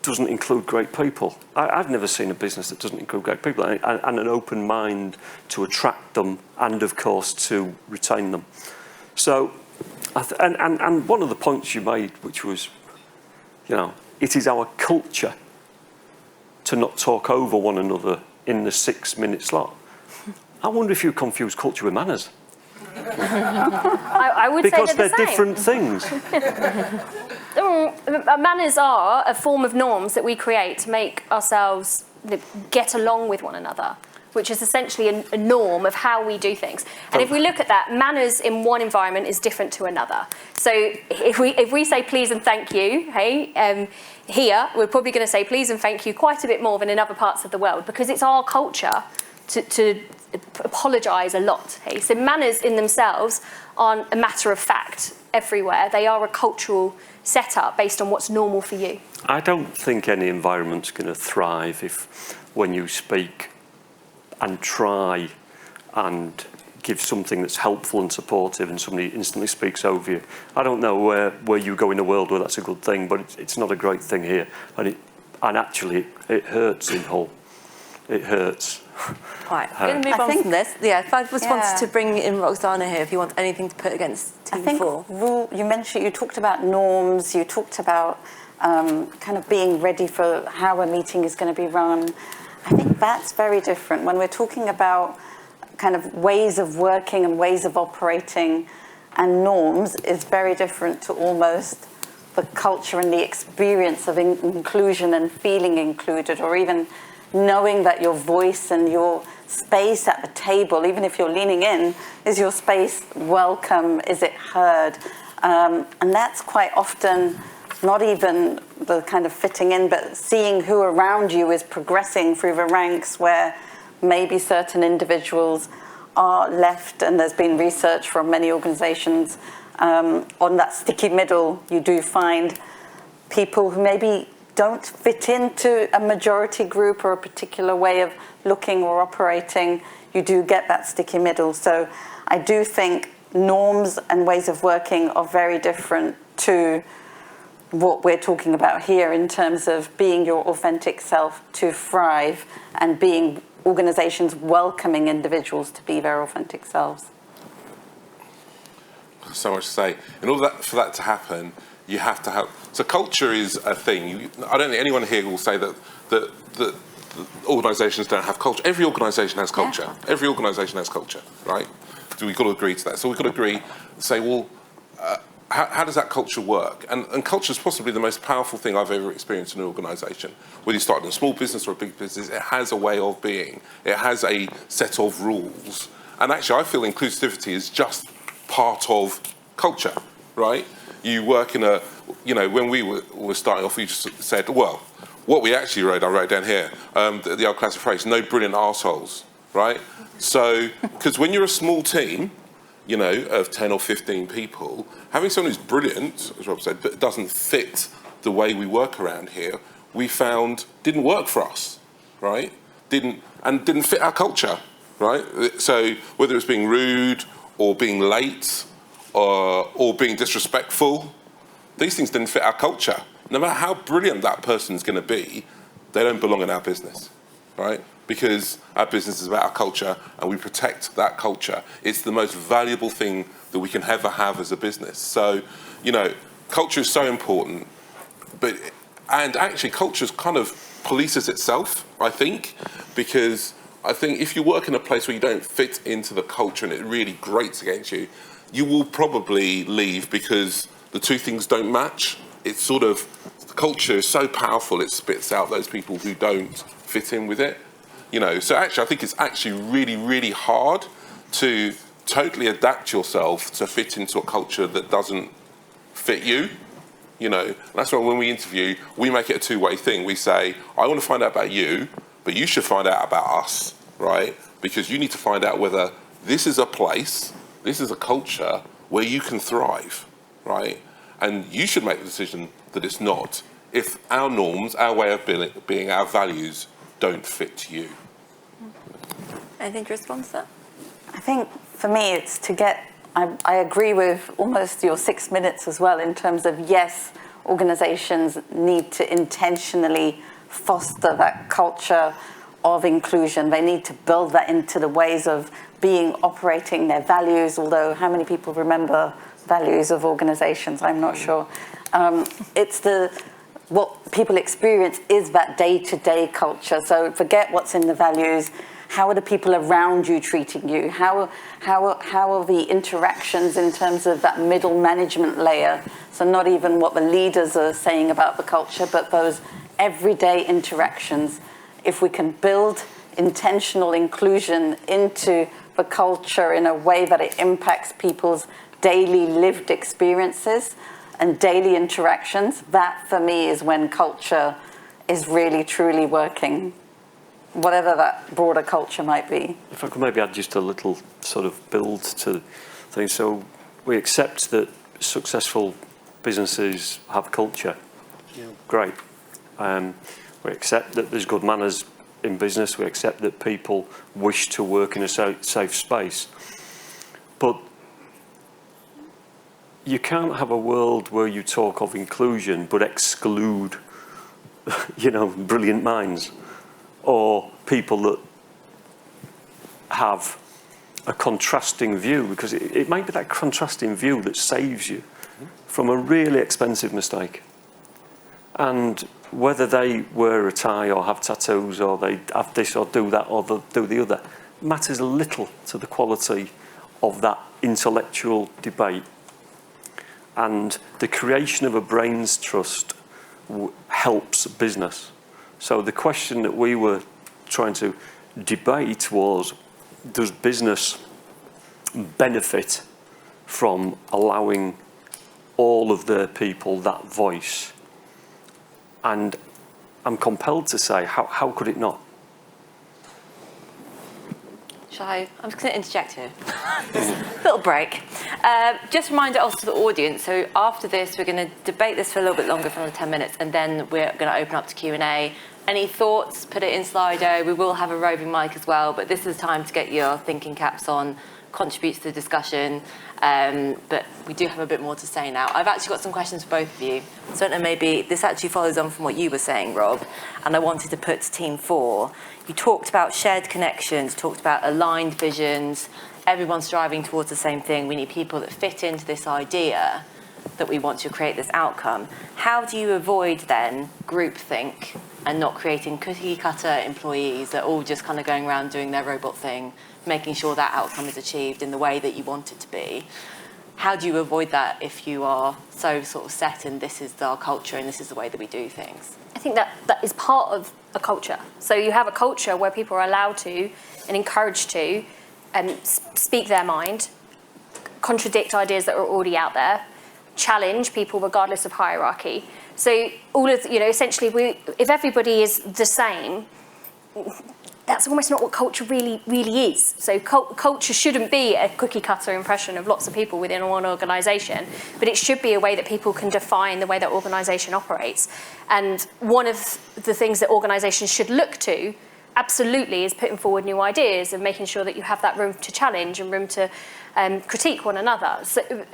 doesn't include great people. I've never seen a business that doesn't include great people, and an open mind to attract them and, of course, to retain them. So, and one of the points you made, which was, you know, it is our culture to not talk over one another in the 6-minute slot. I wonder if you confuse culture with manners. I would because say they're the same. different things. Manners are a form of norms that we create to make ourselves get along with one another, which is essentially a norm of how we do things. And if we look at that, manners in one environment is different to another. So if we say please and thank you, hey, here, we're probably going to say please and thank you quite a bit more than in other parts of the world, because it's our culture to apologise a lot. Hey? So manners in themselves aren't a matter of fact everywhere. They are a cultural setup based on what's normal for you. I don't think any environment's going to thrive if, when you speak and try and give something that's helpful and supportive and somebody instantly speaks over you. I don't know where you go in the world where that's a good thing, but it's not a great thing here. And actually it hurts in Hull. It hurts. Right, we're going to move on from this. Yeah, if I just wanted to bring in Rukasana here, if you want anything to put against Team 4. You talked about norms, you talked about kind of being ready for how a meeting is going to be run. I think that's very different. When we're talking about kind of ways of working and ways of operating, and norms is very different to almost the culture and the experience of inclusion and feeling included, or even knowing that your voice and your space at the table, even if you're leaning in, is your space welcome? Is it heard? And that's quite often not even the kind of fitting in, but seeing who around you is progressing through the ranks, where maybe certain individuals are left, and there's been research from many organisations on that sticky middle. You do find people who maybe don't fit into a majority group or a particular way of looking or operating. You do get that sticky middle. So I do think norms and ways of working are very different to what we're talking about here in terms of being your authentic self to thrive, and being organisations welcoming individuals to be their authentic selves. So much to say. In order for that to happen, you have to have... So culture is a thing. I don't think anyone here will say that organisations don't have culture. Every organisation has culture. Yeah. Every organisation has culture, right? So we've got to agree to that. So we've got to agree, say, well, how does that culture work? And culture is possibly the most powerful thing I've ever experienced in an organisation. Whether you start in a small business or a big business, it has a way of being. It has a set of rules. And actually, I feel inclusivity is just part of culture, right? You work in a, you know, when we were starting off, we just said, well, what we actually wrote, I wrote down here, the old classic phrase, no brilliant arseholes, right? So, because when you're a small team, you know, of 10 or 15 people, having someone who's brilliant, as Rob said, but doesn't fit the way we work around here, we found didn't work for us, right? Didn't fit our culture, right? So whether it's being rude or being late or being disrespectful, these things didn't fit our culture. no matter how brilliant that person's going to be, they don't belong in our business, right? Because our business is about our culture and we protect that culture. It's the most valuable thing that we can ever have as a business. So, you know, culture is so important, and actually culture kind of polices itself, I think, because I think if you work in a place where you don't fit into the culture and it really grates against you, you will probably leave because the two things don't match. It's sort of, the culture is so powerful, it spits out those people who don't fit in with it. You know, so actually I think it's actually really, really hard to totally adapt yourself to fit into a culture that doesn't fit you. You know, that's why when we interview, we make it a two-way thing. We say, I want to find out about you, but you should find out about us, right? Because you need to find out whether this is a place, this is a culture where you can thrive, right? And you should make the decision that it's not if our norms, our way of being, our values don't fit you. Anything to respond to that? I think for me it's to get, I agree with almost your 6 minutes as well in terms of, yes, organisations need to intentionally foster that culture of inclusion. They need to build that into the ways of being, operating their values, although how many people remember values of organisations? I'm not sure. What people experience is that day-to-day culture. So forget what's in the values. How are the people around you treating you? How are the interactions in terms of that middle management layer? So not even what the leaders are saying about the culture, but those everyday interactions. If we can build intentional inclusion into the culture in a way that it impacts people's daily lived experiences and daily interactions, that for me is when culture is really truly working, whatever that broader culture might be. If I could maybe add just a little sort of build to things. So we accept that successful businesses have culture. Great. We accept that there's good manners in business. We accept that people wish to work in a safe space. But you can't have a world where you talk of inclusion but exclude, brilliant minds or people that have a contrasting view, because it might be that contrasting view that saves you from a really expensive mistake. And whether they wear a tie or have tattoos or they have this or do that or do the other matters little to the quality of that intellectual debate. And the creation of a brains trust helps business. So the question that we were trying to debate was, does business benefit from allowing all of their people that voice? And I'm compelled to say, how could it not? I'm just going to interject here. Little break. Just a reminder also to the audience, so after this we're going to debate this for a little bit longer, for another 10 minutes, and then we're going to open up to Q&A. Any thoughts, put it in Slido. We will have a roving mic as well, but this is time to get your thinking caps on, contribute to the discussion, but we do have a bit more to say now. I've actually got some questions for both of you. So I don't know, maybe this actually follows on from what you were saying, Rob, and I wanted to put to Team 4. You talked about shared connections, talked about aligned visions, everyone's striving towards the same thing. We need people that fit into this idea that we want to create this outcome. How do you avoid then groupthink and not creating cookie-cutter employees that are all just kind of going around doing their robot thing, making sure that outcome is achieved in the way that you want it to be? How do you avoid that if you are so sort of set in this is our culture and this is the way that we do things? I think that is part of a culture. So you have a culture where people are allowed to and encouraged to speak their mind, contradict ideas that are already out there, challenge people regardless of hierarchy. So all of, essentially, if everybody is the same, that's almost not what culture really is. So culture shouldn't be a cookie-cutter impression of lots of people within one organisation, but it should be a way that people can define the way that organisation operates. And one of the things that organisations should look to absolutely is putting forward new ideas and making sure that you have that room to challenge and room to critique one another.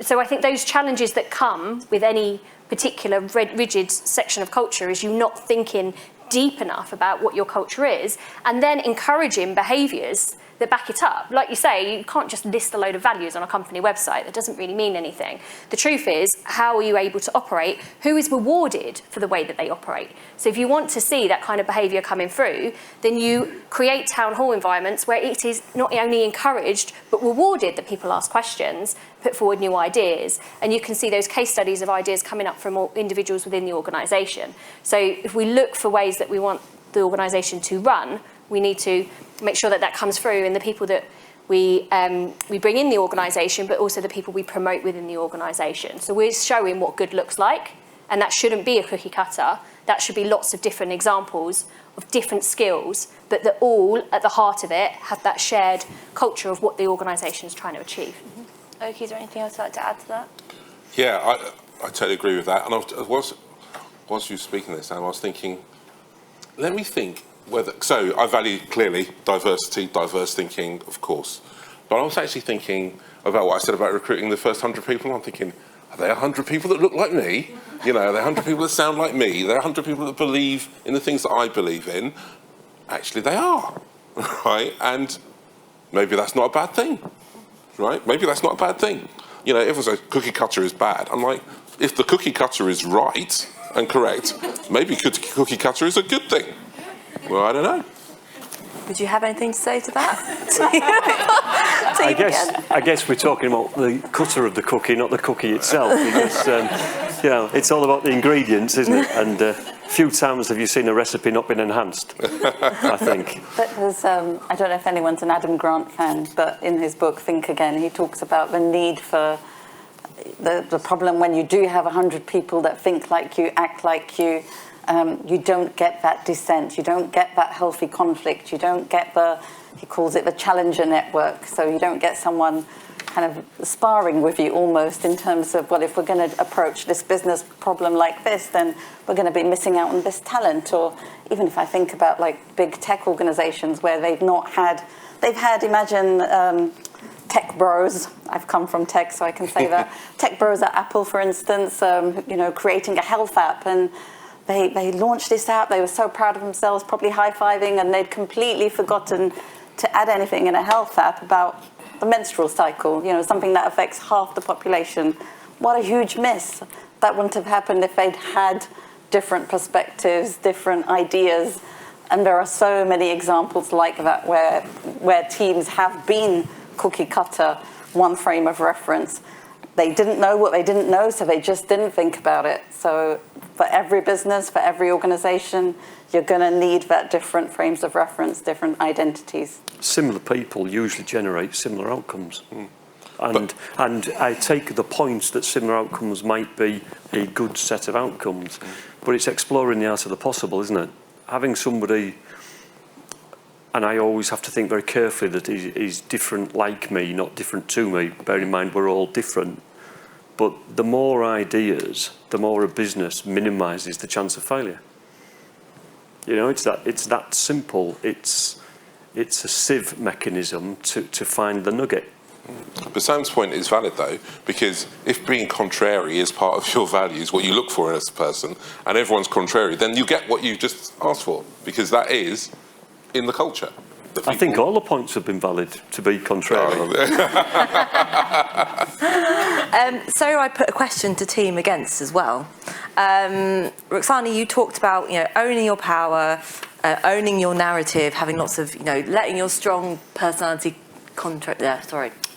So I think those challenges that come with any particular rigid section of culture is you not thinking deep enough about what your culture is, and then encouraging behaviours that back it up. Like you say, you can't just list a load of values on a company website. That doesn't really mean anything. The truth is, how are you able to operate? Who is rewarded for the way that they operate? So if you want to see that kind of behaviour coming through, then you create town hall environments where it is not only encouraged, but rewarded that people ask questions, put forward new ideas, and you can see those case studies of ideas coming up from all individuals within the organisation. So if we look for ways that we want the organisation to run, we need to make sure that that comes through in the people that we bring in the organisation, but also the people we promote within the organisation. So we're showing what good looks like, and that shouldn't be a cookie cutter. That should be lots of different examples of different skills, but that all, at the heart of it, have that shared culture of what the organisation is trying to achieve. Oki, is there anything else you'd like to add to that? Yeah, I totally agree with that. And whilst you were speaking this, Anne, I was thinking, let me think whether... So I value, clearly, diversity, diverse thinking, of course. But I was actually thinking about what I said about recruiting the first 100 people. I'm thinking, are there 100 people that look like me? You know, are there 100 people that sound like me? Are there 100 people that believe in the things that I believe in? Actually, they are, right? And maybe that's not a bad thing, right? Maybe that's not a bad thing. You know, everyone says cookie cutter is bad. I'm like, if the cookie cutter is right and correct, maybe cookie cutter is a good thing. Well, I don't know. Would you have anything to say to that? I guess we're talking about the cutter of the cookie, not the cookie itself, because you know, it's all about the ingredients, isn't it? And few times have you seen a recipe not been enhanced, I think. But there's, I don't know if anyone's an Adam Grant fan, but in his book, Think Again, he talks about the need for the problem when you do have 100 people that think like you, act like you, you don't get that dissent, you don't get that healthy conflict, you don't get he calls it the challenger network, so you don't get someone kind of sparring with you almost in terms of, well, if we're going to approach this business problem like this, then we're going to be missing out on this talent. Or even if I think about like big tech organizations where they've had, imagine tech bros. I've come from tech, so I can say that. Tech bros at Apple, for instance, you know, creating a health app, and they launched this app. They were so proud of themselves, probably high-fiving, and they'd completely forgotten to add anything in a health app about the menstrual cycle, you know, something that affects half the population. What a huge miss. That wouldn't have happened if they'd had different perspectives, different ideas. And there are so many examples like that where teams have been cookie cutter, one frame of reference. They didn't know what they didn't know, so they just didn't think about it. So for every business, for every organization, you're going to need that different frames of reference, different identities. Similar people usually generate similar outcomes. And I take the point that similar outcomes might be a good set of outcomes, but it's exploring the art of the possible, isn't it? Having somebody, and I always have to think very carefully that he's different like me, not different to me. Bear in mind, we're all different. But the more ideas, the more a business minimises the chance of failure. You know, it's that simple. It's a sieve mechanism to find the nugget. But Sam's point is valid, though, because if being contrary is part of your values, what you look for as a person, and everyone's contrary, then you get what you just asked for, because that is in the culture. I think all the points have been valid to be contrary. So I put a question to team against as well. Rukasana, you talked about, you know, owning your power, owning your narrative, having lots of, you know, letting your strong personality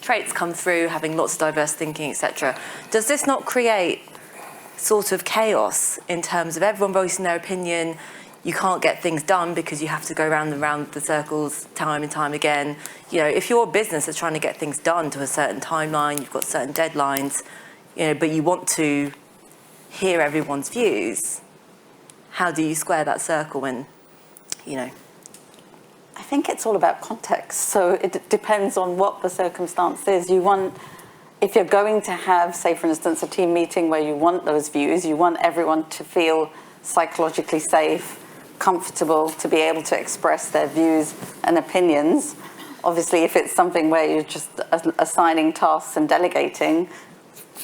traits come through, having lots of diverse thinking, etc. Does this not create sort of chaos in terms of everyone voicing their opinion? You can't get things done because you have to go round and round the circles time and time again. You know, if your business is trying to get things done to a certain timeline, you've got certain deadlines, you know, but you want to hear everyone's views, how do you square that circle when, you know? I think it's all about context. So it depends on what the circumstance is. If you're going to have, say, for instance, a team meeting where you want those views, you want everyone to feel psychologically safe, comfortable to be able to express their views and opinions. Obviously, if it's something where you're just assigning tasks and delegating,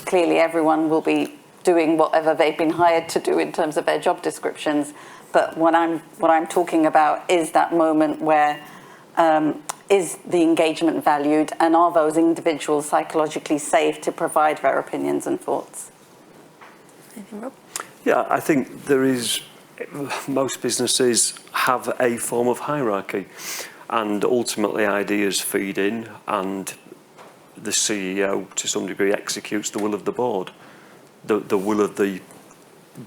clearly everyone will be doing whatever they've been hired to do in terms of their job descriptions. But what I'm talking about is that moment where is the engagement valued, and are those individuals psychologically safe to provide their opinions and thoughts? Anything, Rob? Yeah, I think there is, most businesses have a form of hierarchy, and ultimately ideas feed in, and the CEO to some degree executes the will of the board. The will of the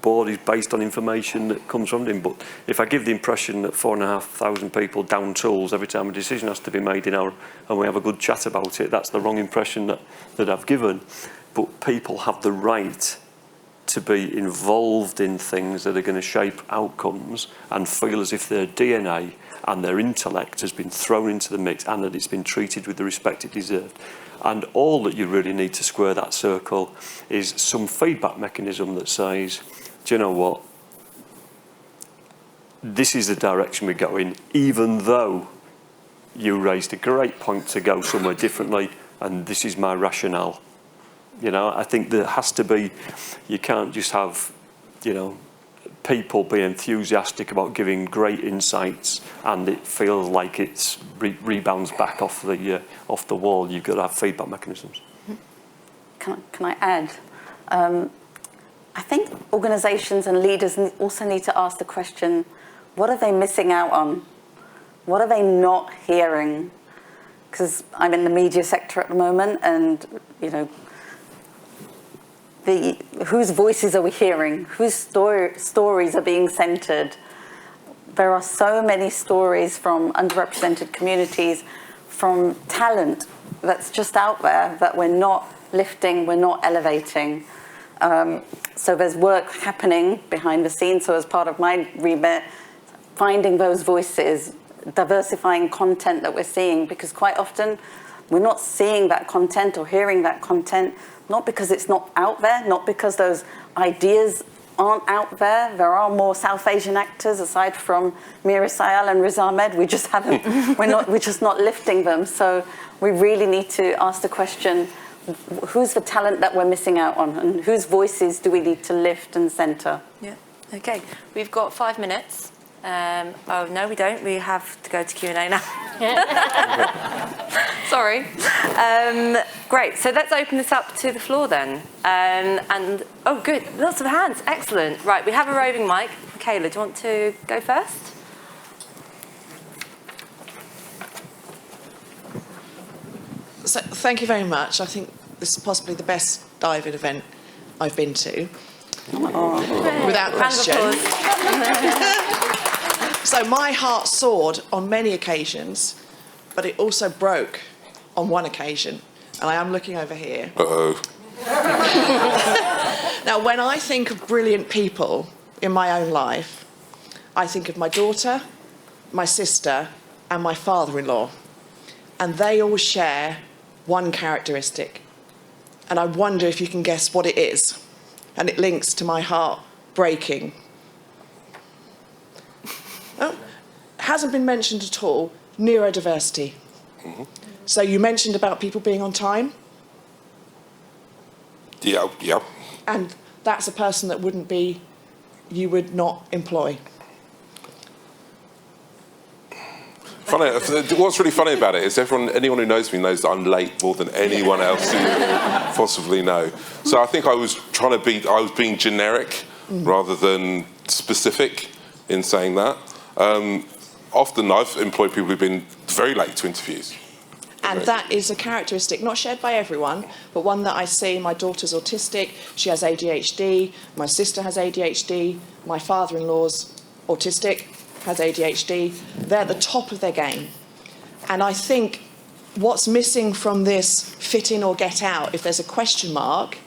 board is based on information that comes from him. But if I give the impression that 4,500 people down tools every time a decision has to be made and we have a good chat about it, that's the wrong impression that I've given. But people have the right to be involved in things that are going to shape outcomes and feel as if their DNA and their intellect has been thrown into the mix and that it's been treated with the respect it deserved. And all that you really need to square that circle is some feedback mechanism that says, do you know what, this is the direction we're going, even though you raised a great point to go somewhere differently, and this is my rationale. You know, I think there has to be, you can't just have, you know, people be enthusiastic about giving great insights and it feels like it's rebounds back off the wall. You've got to have feedback mechanisms. Can I add? I think organisations and leaders also need to ask the question, what are they missing out on? What are they not hearing? Because I'm in the media sector at the moment, and, you know, whose voices are we hearing? Whose stories are being centred? There are so many stories from underrepresented communities, from talent that's just out there that we're not lifting, we're not elevating. So there's work happening behind the scenes. So as part of my remit, finding those voices, diversifying content that we're seeing, because quite often we're not seeing that content or hearing that content, not because it's not out there, not because those ideas aren't out there. There are more South Asian actors aside from Mira Sayal and Riz Ahmed. We just haven't, we're just not lifting them. So we really need to ask the question, who's the talent that we're missing out on, and whose voices do we need to lift and centre? Yeah, okay. We've got 5 minutes. Oh, no, we don't. We have to go to Q&A now. Sorry. Great. So let's open this up to the floor then. And, oh, good. Lots of hands. Excellent. Right, we have a roving mic. Michaela, do you want to go first? So, thank you very much. I think this is possibly the best diving event I've been to. Without question. So my heart soared on many occasions, but it also broke on one occasion. And I am looking over here. Uh-oh. Now, when I think of brilliant people in my own life, I think of my daughter, my sister, and my father-in-law. And they all share one characteristic. And I wonder if you can guess what it is. And it links to my heart breaking. Oh, hasn't been mentioned at all, neurodiversity. Mm-hmm. So you mentioned about people being on time. Yeah. And that's a person that you would not employ. Funny, what's really funny about it is anyone who knows me knows that I'm late more than anyone else you possibly know. So I think I was being generic rather than specific in saying that. Often I've employed people who've been very late to interviews. And that is a characteristic not shared by everyone, but one that I see. My daughter's autistic, she has ADHD, my sister has ADHD, my father-in-law's autistic, has ADHD. They're at the top of their game. And I think what's missing from this fit in or get out, if there's a question mark,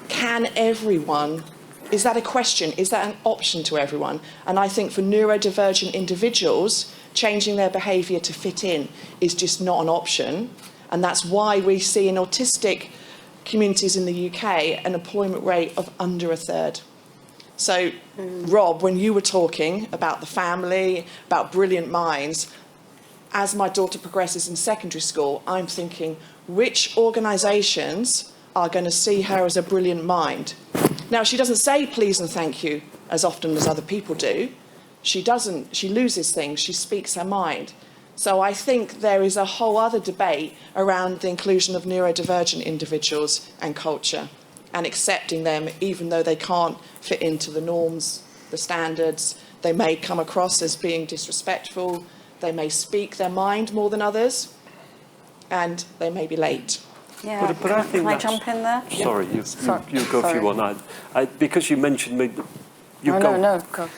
can everyone, is that a question? Is that an option to everyone? And I think for neurodivergent individuals, changing their behaviour to fit in is just not an option. And that's why we see in autistic communities in the UK an employment rate of under a third. So, Rob, when you were talking about the family, about brilliant minds, as my daughter progresses in secondary school, I'm thinking, which organisations are going to see her as a brilliant mind? Now, she doesn't say please and thank you as often as other people do. She doesn't. She loses things. She speaks her mind. So I think there is a whole other debate around the inclusion of neurodivergent individuals and culture, and accepting them even though they can't fit into the norms, the standards. They may come across as being disrespectful. They may speak their mind more than others, and they may be late. Yeah, But I think can I jump in there? Sorry, you go if Sorry. you want. Because you mentioned me. No, go.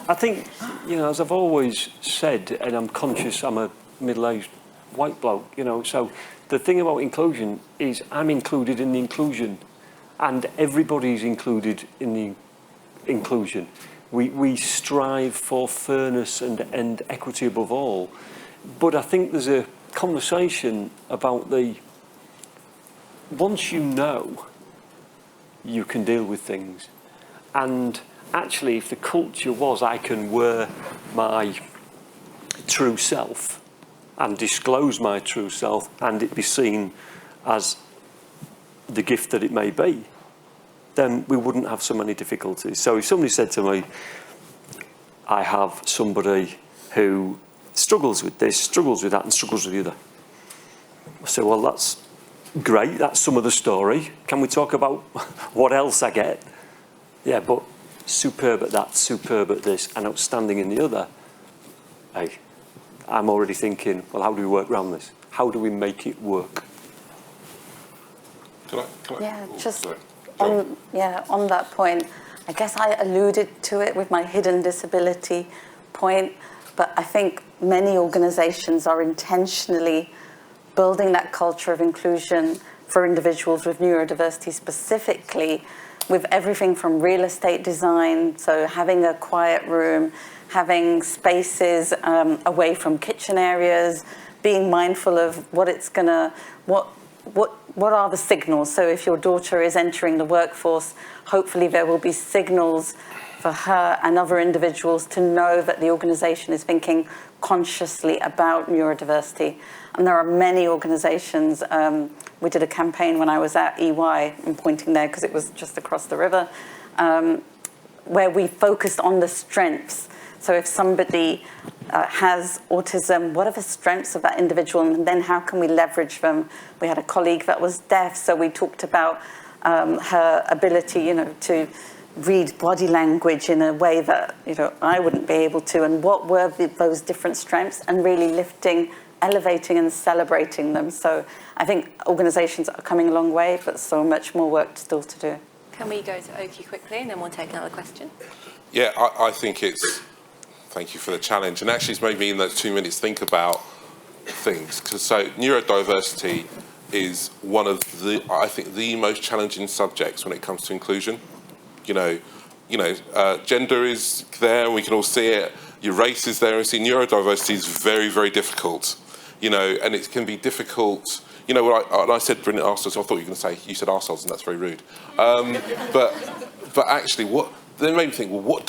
I think, as I've always said, and I'm conscious I'm a middle-aged white bloke, so the thing about inclusion is I'm included in the inclusion, and everybody's included in the inclusion. We strive for fairness and equity above all. But I think there's a conversation about once you know, you can deal with things. And actually, if the culture was I can wear my true self and disclose my true self and it be seen as the gift that it may be, then we wouldn't have so many difficulties. So if somebody said to me, I have somebody who struggles with this, struggles with that, and struggles with the other, I say, well, that's great, that's some of the story. Can we talk about what else I get? Yeah, but superb at that, superb at this, and outstanding in the other. Hey, I'm already thinking, well, how do we work around this? How do we make it work? Can I? Yeah, Oh, just sorry. on that point, I guess I alluded to it with my hidden disability point, but I think many organisations are intentionally building that culture of inclusion for individuals with neurodiversity specifically, with everything from real estate design, so having a quiet room, having spaces away from kitchen areas, being mindful of what are the signals. So if your daughter is entering the workforce, hopefully there will be signals for her and other individuals to know that the organisation is thinking consciously about neurodiversity. And there are many organisations. We did a campaign when I was at EY, I'm pointing there because it was just across the river, where we focused on the strengths. So if somebody has autism, what are the strengths of that individual, and then how can we leverage them? We had a colleague that was deaf, so we talked about her ability, to read body language in a way that I wouldn't be able to, and what were those different strengths, and really lifting, elevating and celebrating them. So I think organisations are coming a long way, but so much more work still to do. Can we go to Oki quickly and then we'll take another question? Yeah, I think thank you for the challenge. And actually it's made me in those 2 minutes think about things. So neurodiversity is one of I think the most challenging subjects when it comes to inclusion. Gender is there, we can all see it. Your race is there, and see neurodiversity is very, very difficult. And it can be difficult. When I said brilliant arseholes, I thought you were going to say, you said arseholes, and that's very rude. But actually, then made me think, well,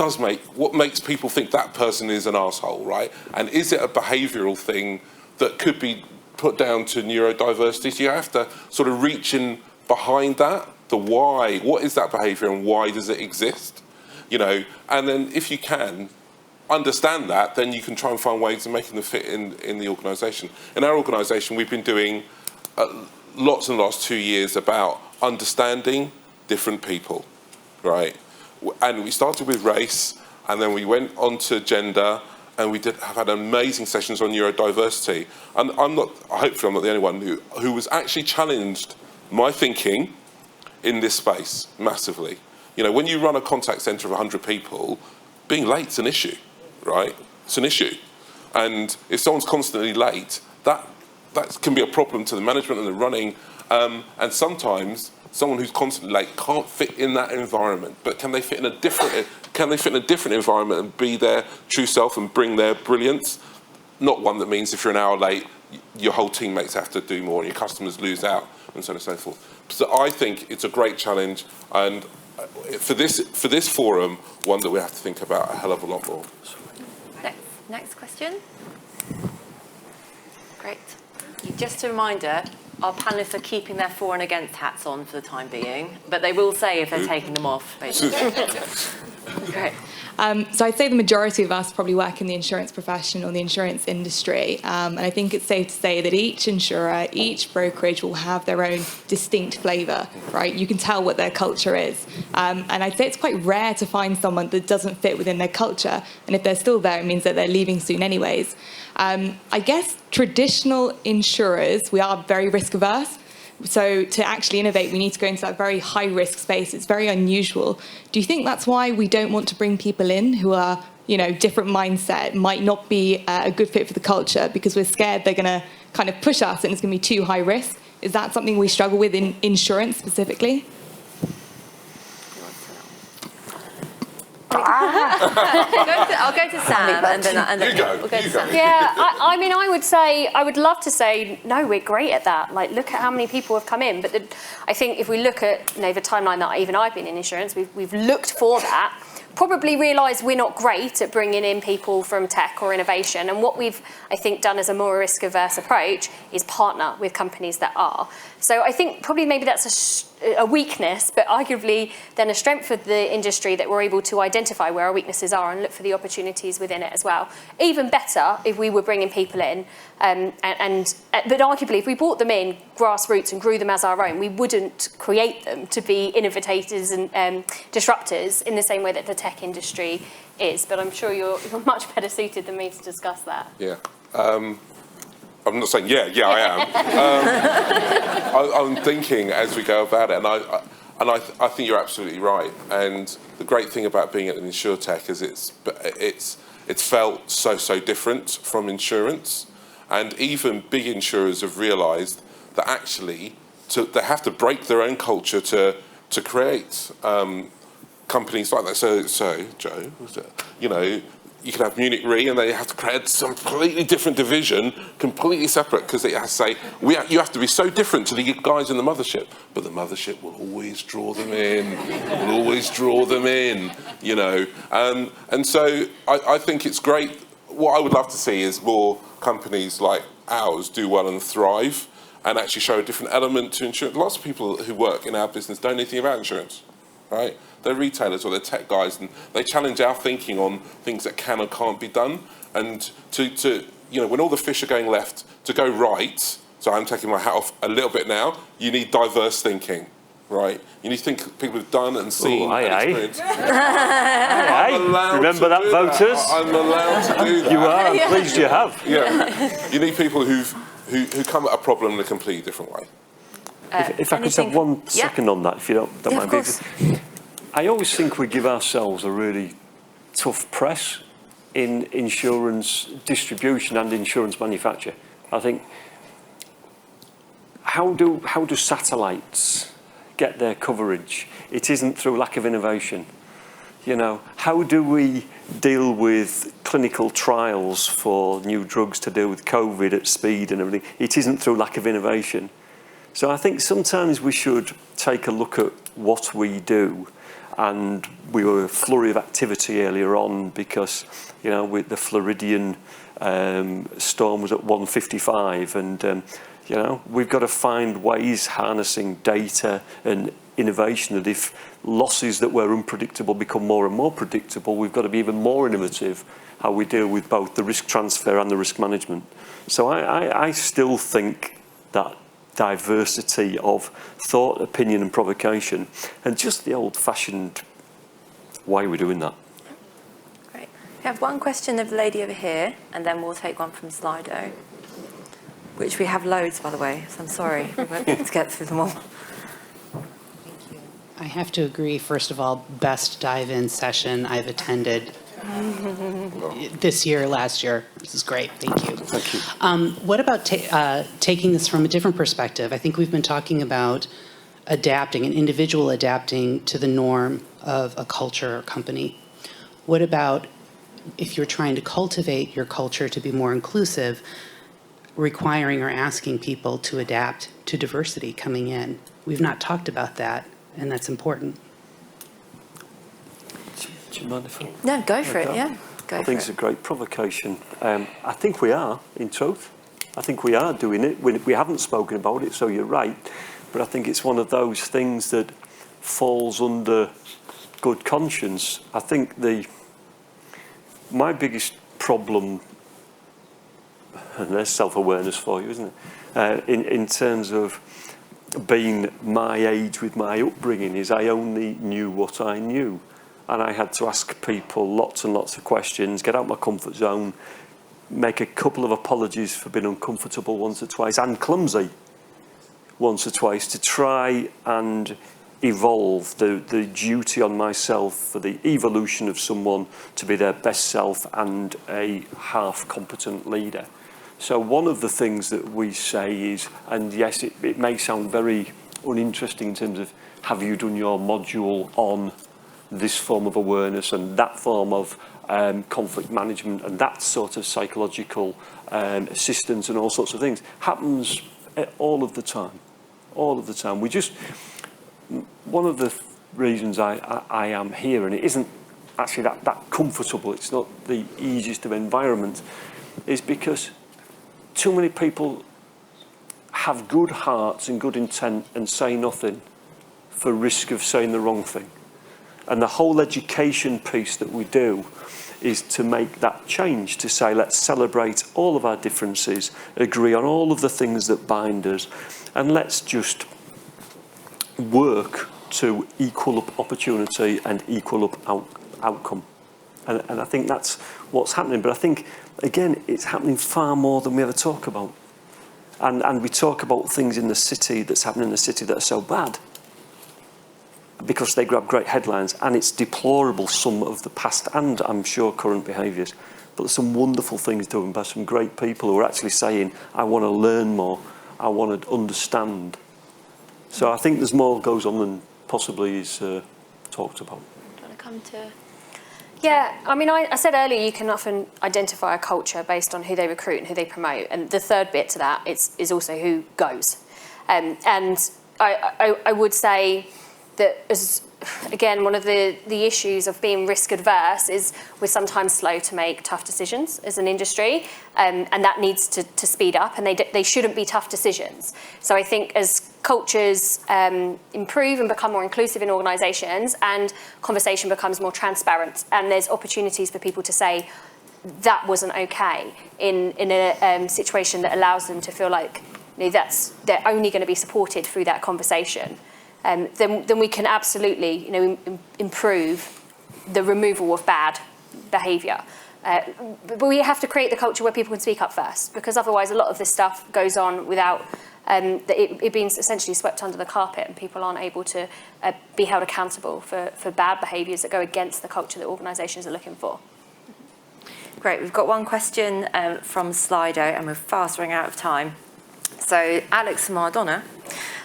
what makes people think that person is an arsehole, right? And is it a behavioural thing that could be put down to neurodiversity? So you have to sort of reach in behind that, the why. What is that behaviour and why does it exist? And then if you can understand that, then you can try and find ways of making them fit in the organisation. In our organisation, we've been doing lots and lots 2 years about understanding different people, right? And we started with race, and then we went on to gender, and we have had amazing sessions on neurodiversity. And hopefully I'm not the only one who was actually challenged my thinking in this space massively. When you run a contact centre of 100 people, being late's an issue, right? It's an issue. And if someone's constantly late, that can be a problem to the management and the running. And sometimes someone who's constantly late can't fit in that environment. But can they fit in a different environment and be their true self and bring their brilliance? Not one that means if you're an hour late, your whole teammates have to do more and your customers lose out, and so on and so forth. So I think it's a great challenge, and for this forum, one that we have to think about a hell of a lot more. Next question. Great. Just a reminder, our panellists are keeping their for and against hats on for the time being, but they will say if they're taking them off, basically. Great. So I'd say the majority of us probably work in the insurance profession or the insurance industry. And I think it's safe to say that each insurer, each brokerage will have their own distinct flavour, right? You can tell what their culture is. And I'd say it's quite rare to find someone that doesn't fit within their culture. And if they're still there, it means that they're leaving soon anyways. I guess traditional insurers, we are very risk averse. So to actually innovate, we need to go into that very high-risk space. It's very unusual. Do you think that's why we don't want to bring people in who are, different mindset, might not be a good fit for the culture because we're scared they're going to kind of push us and it's going to be too high risk? Is that something we struggle with in insurance specifically? I'll go to Sam and then we'll go to Sam. Yeah, I would love to say, no, we're great at that. Like, look at how many people have come in. But I think if we look at the timeline that even I've been in insurance, we've looked for that. Probably realised we're not great at bringing in people from tech or innovation. And what we've, I think, done as a more risk-averse approach is partner with companies that are. So I think probably maybe that's a weakness, but arguably then a strength of the industry that we're able to identify where our weaknesses are and look for the opportunities within it as well. Even better if we were bringing people in, but arguably if we brought them in grassroots and grew them as our own, we wouldn't create them to be innovators and disruptors in the same way that the tech industry is. But I'm sure you're much better suited than me to discuss that. Yeah. I'm not saying I am. I'm thinking as we go about it, and I think you're absolutely right. And the great thing about being at an insurtech is it's felt so different from insurance, and even big insurers have realised that actually they have to break their own culture to create companies like that. So Joe, you can have Munich Re and they have to create some completely different division, completely separate, because they have to say, you have to be so different to the guys in the mothership. But the mothership will always draw them in, And so I think it's great. What I would love to see is more companies like ours do well and thrive and actually show a different element to insurance. Lots of people who work in our business don't know anything about insurance, right? They're retailers or they're tech guys, and they challenge our thinking on things that can and can't be done. And to when all the fish are going left, to go right, so I'm taking my hat off a little bit now, you need diverse thinking, right? You need to think people have done and seen and experienced. Remember that, voters? I'm allowed to do that. You are, I'm pleased you have. Yeah. You need people who come at a problem in a completely different way. If I could have 1 second on that, if you don't mind. Of course. I always think we give ourselves a really tough press in insurance distribution and insurance manufacture. I think, how do satellites get their coverage? It isn't through lack of innovation. How do we deal with clinical trials for new drugs to deal with COVID at speed and everything? It isn't through lack of innovation. So I think sometimes we should take a look at what we do. And we were a flurry of activity earlier on because, with the Floridian storm was at 1:55, and we've got to find ways harnessing data and innovation. That if losses that were unpredictable become more and more predictable, we've got to be even more innovative how we deal with both the risk transfer and the risk management. So I still think that diversity of thought, opinion and provocation, and just the old-fashioned way we're doing that. Great. We have one question of the lady over here, and then we'll take one from Slido, which we have loads, by the way, so I'm sorry. We won't be able to get through them all. Thank you. I have to agree, first of all, best dive-in session I've attended this year, last year. This is great. Thank you. Thank you. What about taking this from a different perspective? I think we've been talking about adapting, an individual adapting to the norm of a culture or company. What about if you're trying to cultivate your culture to be more inclusive, requiring or asking people to adapt to diversity coming in? We've not talked about that, and that's important. Do you mind if I... No, go for it, yeah. I think it's a great provocation. I think we are, in truth. I think we are doing it. We haven't spoken about it, so you're right. But I think it's one of those things that falls under good conscience. I think my biggest problem, and there's self-awareness for you, isn't it? In terms of being my age with my upbringing, is I only knew what I knew. And I had to ask people lots and lots of questions, get out my comfort zone, make a couple of apologies for being uncomfortable once or twice and clumsy once or twice to try and evolve the duty on myself for the evolution of someone to be their best self and a half-competent leader. So one of the things that we say is, and yes, it may sound very uninteresting in terms of have you done your module on this form of awareness and that form of conflict management and that sort of psychological assistance and all sorts of things happens all of the time. All of the time. One of the reasons I am here, and it isn't actually that comfortable, it's not the easiest of environments, is because too many people have good hearts and good intent and say nothing for risk of saying the wrong thing. And the whole education piece that we do is to make that change, to say let's celebrate all of our differences, agree on all of the things that bind us, and let's just work to equal up opportunity and equal up outcome. And I think that's what's happening. But I think, again, it's happening far more than we ever talk about. And we talk about things in the city that's happening in the city that are so bad because they grab great headlines, and it's deplorable, some of the past and I'm sure current behaviours. But there's some wonderful things done by some great people who are actually saying, I want to learn more, I want to understand. So I think there's more goes on than possibly is talked about. Do you want to come to... Yeah, I mean, I said earlier you can often identify a culture based on who they recruit and who they promote. And the third bit to that is also who goes. And I would say that, again, one of the issues of being risk adverse is we're sometimes slow to make tough decisions as an industry, and that needs to speed up, and they shouldn't be tough decisions. So I think as cultures improve and become more inclusive in organisations and conversation becomes more transparent and there's opportunities for people to say that wasn't okay in a situation that allows them to feel like they're only going to be supported through that conversation, then we can absolutely improve the removal of bad behaviour. But we have to create the culture where people can speak up first, because otherwise a lot of this stuff goes on without it being essentially swept under the carpet, and people aren't able to be held accountable for bad behaviours that go against the culture that organisations are looking for. Great, we've got one question from Slido, and we're fast running out of time. So Alex from Ardonagh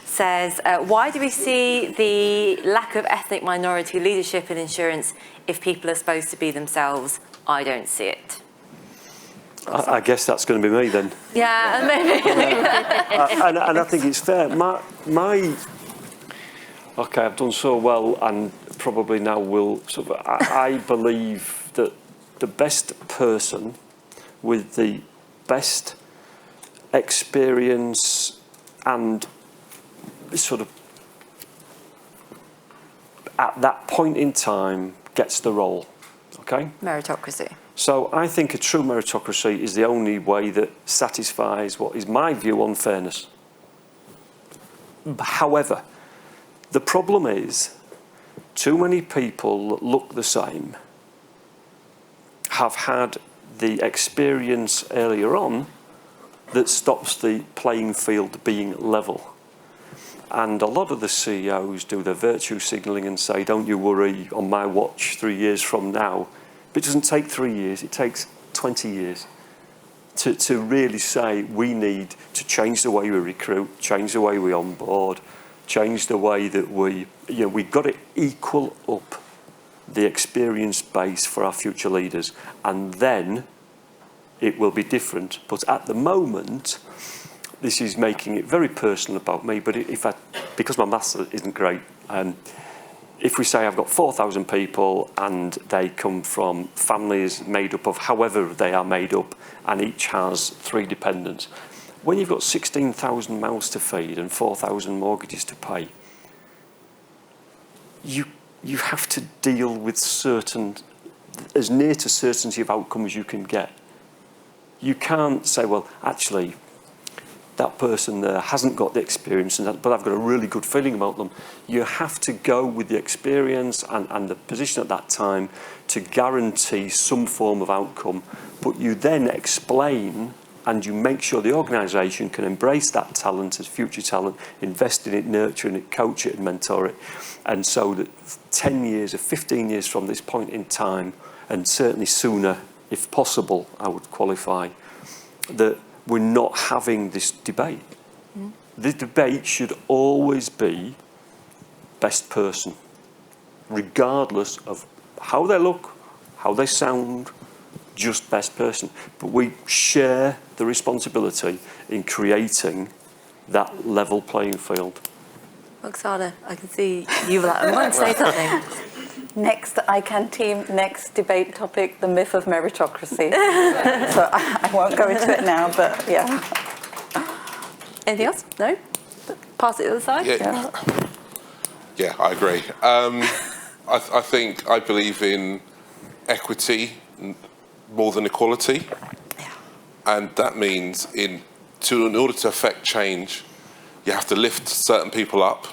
says, why do we see the lack of ethnic minority leadership in insurance if people are supposed to be themselves? I don't see it. I guess that's going to be me then. Yeah, maybe. And I think it's fair. Okay, I've done so well, and probably now will. I believe that the best person with the best experience and sort of at that point in time gets the role. Okay? Meritocracy. So I think a true meritocracy is the only way that satisfies what is my view on fairness. However, the problem is too many people that look the same have had the experience earlier on that stops the playing field being level. And a lot of the CEOs do their virtue signalling and say, don't you worry, on my watch 3 years from now. But it doesn't take 3 years, it takes 20 years to really say we need to change the way we recruit, change the way we onboard, change the way that we've got to equal up the experience base for our future leaders, and then it will be different. But at the moment, this is making it very personal about me, but because my maths isn't great, if we say I've got 4,000 people and they come from families made up of however they are made up and each has 3 dependents, when you've got 16,000 mouths to feed and 4,000 mortgages to pay, you have to deal with as near to certainty of outcome as you can get. You can't say, well, actually, that person there hasn't got the experience, but I've got a really good feeling about them. You have to go with the experience and the position at that time to guarantee some form of outcome, but you then explain and you make sure the organisation can embrace that talent as future talent, invest in it, nurture it, coach it and mentor it, and so that 10 years or 15 years from this point in time, and certainly sooner if possible, I would qualify, that we're not having this debate. The debate should always be best person, regardless of how they look, how they sound, just best person. But we share the responsibility in creating that level playing field. Rukasana, I can see you were like, I want to say something. Next ICANN team, next debate topic, the myth of meritocracy. So I won't go into it now, but yeah. Anything else? No? Pass it to the other side? Yeah, I agree. I believe in equity more than equality. And that means in order to affect change, you have to lift certain people up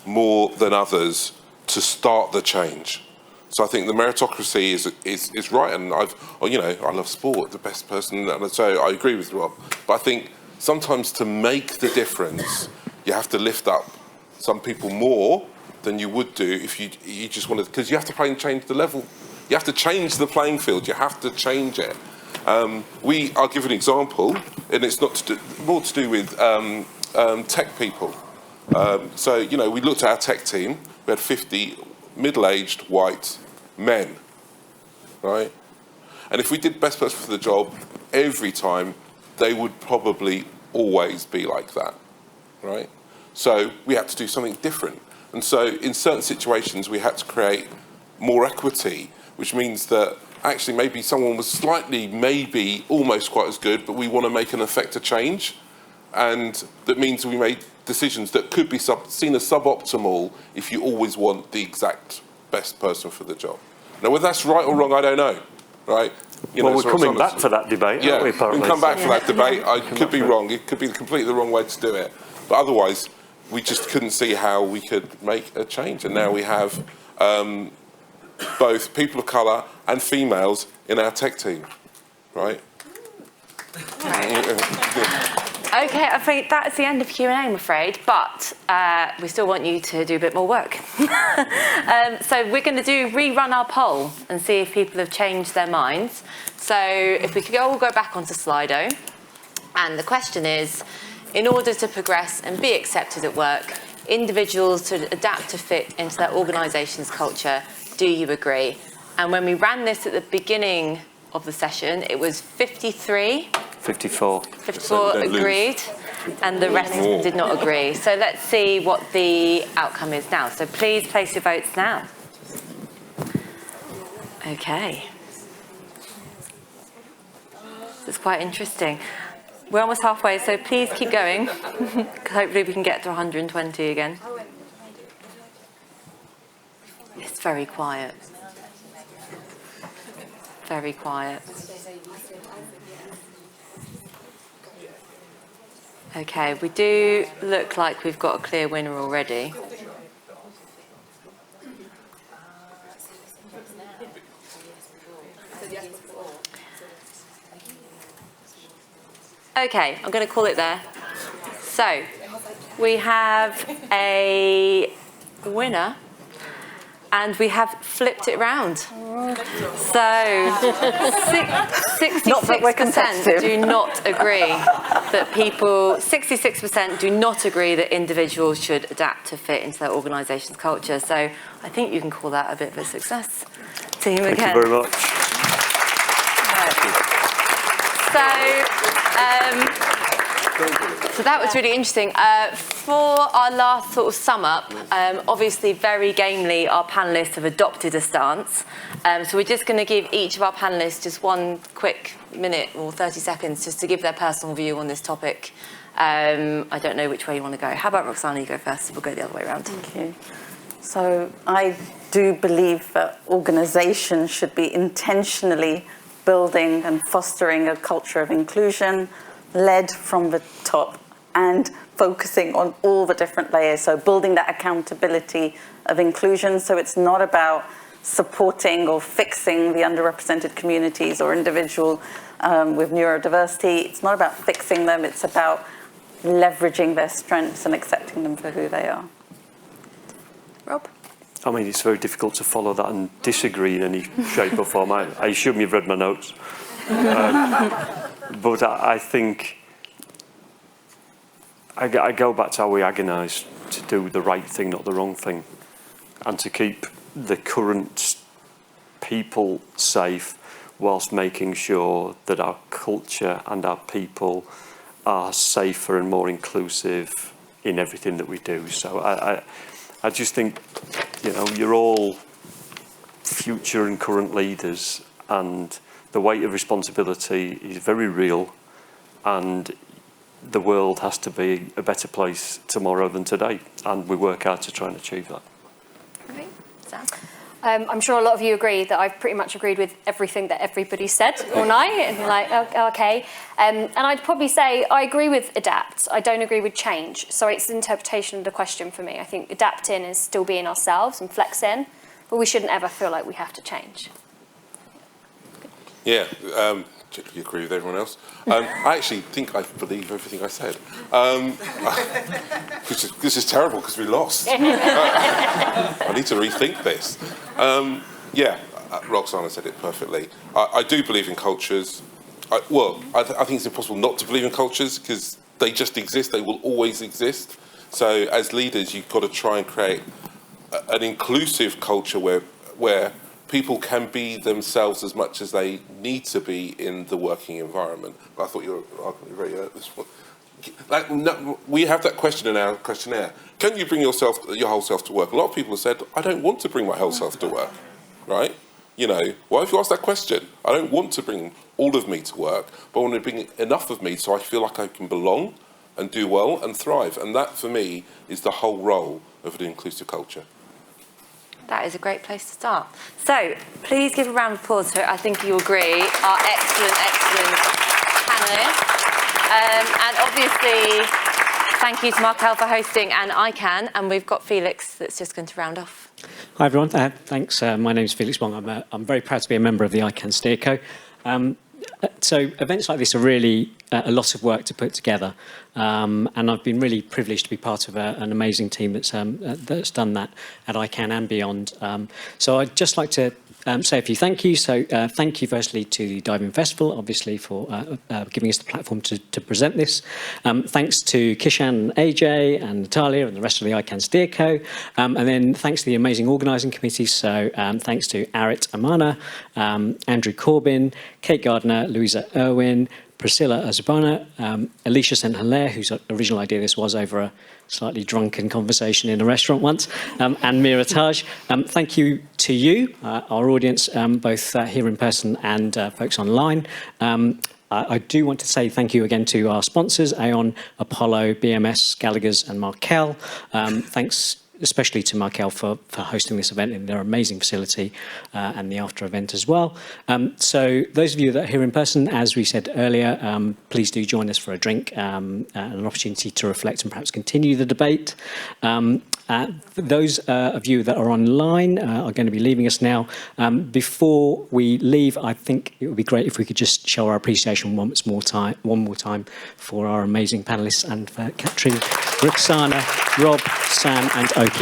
more than others to start the change. So I think the meritocracy is right, and I love sport, the best person, and so I agree with Rob. But I think sometimes to make the difference, you have to lift up some people more than you would do if you just wanted, because you have to change the level. You have to change the playing field. You have to change it. I'll give an example, and it's more to do with tech people. So we looked at our tech team. We had 50 middle-aged white men, right? And if we did best person for the job every time, they would probably always be like that, right? So we had to do something different. And so in certain situations, we had to create more equity, which means that actually maybe someone was maybe almost quite as good, but we want to make an effect, a change. And that means we made decisions that could be seen as suboptimal if you always want the exact best person for the job. Now, whether that's right or wrong, I don't know, right? We're coming back for that debate, aren't we, apparently? We can come back for that debate. I could be wrong. It could be completely the wrong way to do it. But otherwise, we just couldn't see how we could make a change. And now we have both people of colour and females in our tech team, right? Okay, I think that's the end of Q&A, I'm afraid, but we still want you to do a bit more work. So we're going to rerun our poll and see if people have changed their minds. So if we could all go back onto Slido. And the question is, in order to progress and be accepted at work, individuals should adapt to fit into their organisation's culture. Do you agree? And when we ran this at the beginning of the session, it was 54 agreed, and the rest did not agree. So let's see what the outcome is now. So please place your votes now. Okay. It's quite interesting. We're almost halfway, so please keep going. Hopefully we can get to 120 again. It's very quiet. Very quiet. Okay, we do look like we've got a clear winner already. Okay, I'm going to call it there. So, we have a winner, and we have flipped it round. So, 66% do not agree that 66% do not agree that individuals should adapt to fit into their organisation's culture. So, I think you can call that a bit of a success. Team again. Thank you very much. So, So that was really interesting. For our last sort of sum up, obviously very gamely our panellists have adopted a stance. So we're just going to give each of our panellists just one quick minute or 30 seconds just to give their personal view on this topic. I don't know which way you want to go. How about Rukasana, you go first? We'll go the other way around. Thank you. So I do believe that organisations should be intentionally building and fostering a culture of inclusion, led from the top and focusing on all the different layers. So building that accountability of inclusion. So it's not about supporting or fixing the underrepresented communities or individual with neurodiversity. It's not about fixing them. It's about leveraging their strengths and accepting them for who they are. Rob? I mean, it's very difficult to follow that and disagree in any shape or form. I assume you've read my notes. But I think I go back to how we agonise to do the right thing, not the wrong thing, and to keep the current people safe whilst making sure that our culture and our people are safer and more inclusive in everything that we do. So I just think, you're all future and current leaders, and the weight of responsibility is very real, and the world has to be a better place tomorrow than today, and we work hard to try and achieve that. Okay, Sam? I'm sure a lot of you agree that I've pretty much agreed with everything that everybody said all night, and okay. And I'd probably say I agree with adapt. I don't agree with change. So it's the interpretation of the question for me. I think adapting is still being ourselves and flexing, but we shouldn't ever feel like we have to change. Yeah, you agree with everyone else? I actually think I believe everything I said. This is terrible because we lost. I need to rethink this. Roxana said it perfectly. I do believe in cultures. I think it's impossible not to believe in cultures because they just exist. They will always exist. So as leaders, you've got to try and create an inclusive culture where people can be themselves as much as they need to be in the working environment. I thought you were very this one. We have that question in our questionnaire. Can you bring your whole self to work? A lot of people have said, I don't want to bring my whole self to work, right? Why have you asked that question? I don't want to bring all of me to work, but I want to bring enough of me so I feel like I can belong and do well and thrive. And that, for me, is the whole role of an inclusive culture. That is a great place to start. So please give a round of applause for, I think you agree, our excellent panellists. And obviously, thank you to Markel for hosting and ICANN. And we've got Felix that's just going to round off. Hi, everyone. Thanks. My name is Felix Wong. I'm very proud to be a member of the ICANN Steerco. So events like this are really a lot of work to put together, and I've been really privileged to be part of an amazing team that's done that at ICANN and beyond. So I'd just like to say a few thank yous. So thank you firstly to the Diving Festival, obviously, for giving us the platform to present this. Thanks to Kishan and AJ and Natalia and the rest of the ICANN Steerco. And then thanks to the amazing organising committee. So thanks to Arit Amana, Andrew Corbin, Kate Gardner, Louisa Irwin, Priscilla Azubana, Alicia St-Hilaire, whose original idea this was over a slightly drunken conversation in a restaurant once, and Mira Taj. Thank you to you, our audience, both here in person and folks online. I do want to say thank you again to our sponsors, Aon, Apollo, BMS, Gallagher's and Markel. Thanks especially to Markel for hosting this event in their amazing facility and the after event as well. So those of you that are here in person, as we said earlier, please do join us for a drink and an opportunity to reflect and perhaps continue the debate. Those of you that are online are going to be leaving us now. Before we leave, I think it would be great if we could just show our appreciation one more time for our amazing panellists and for Catrin, Rukasana, Rob, Sam and Oki.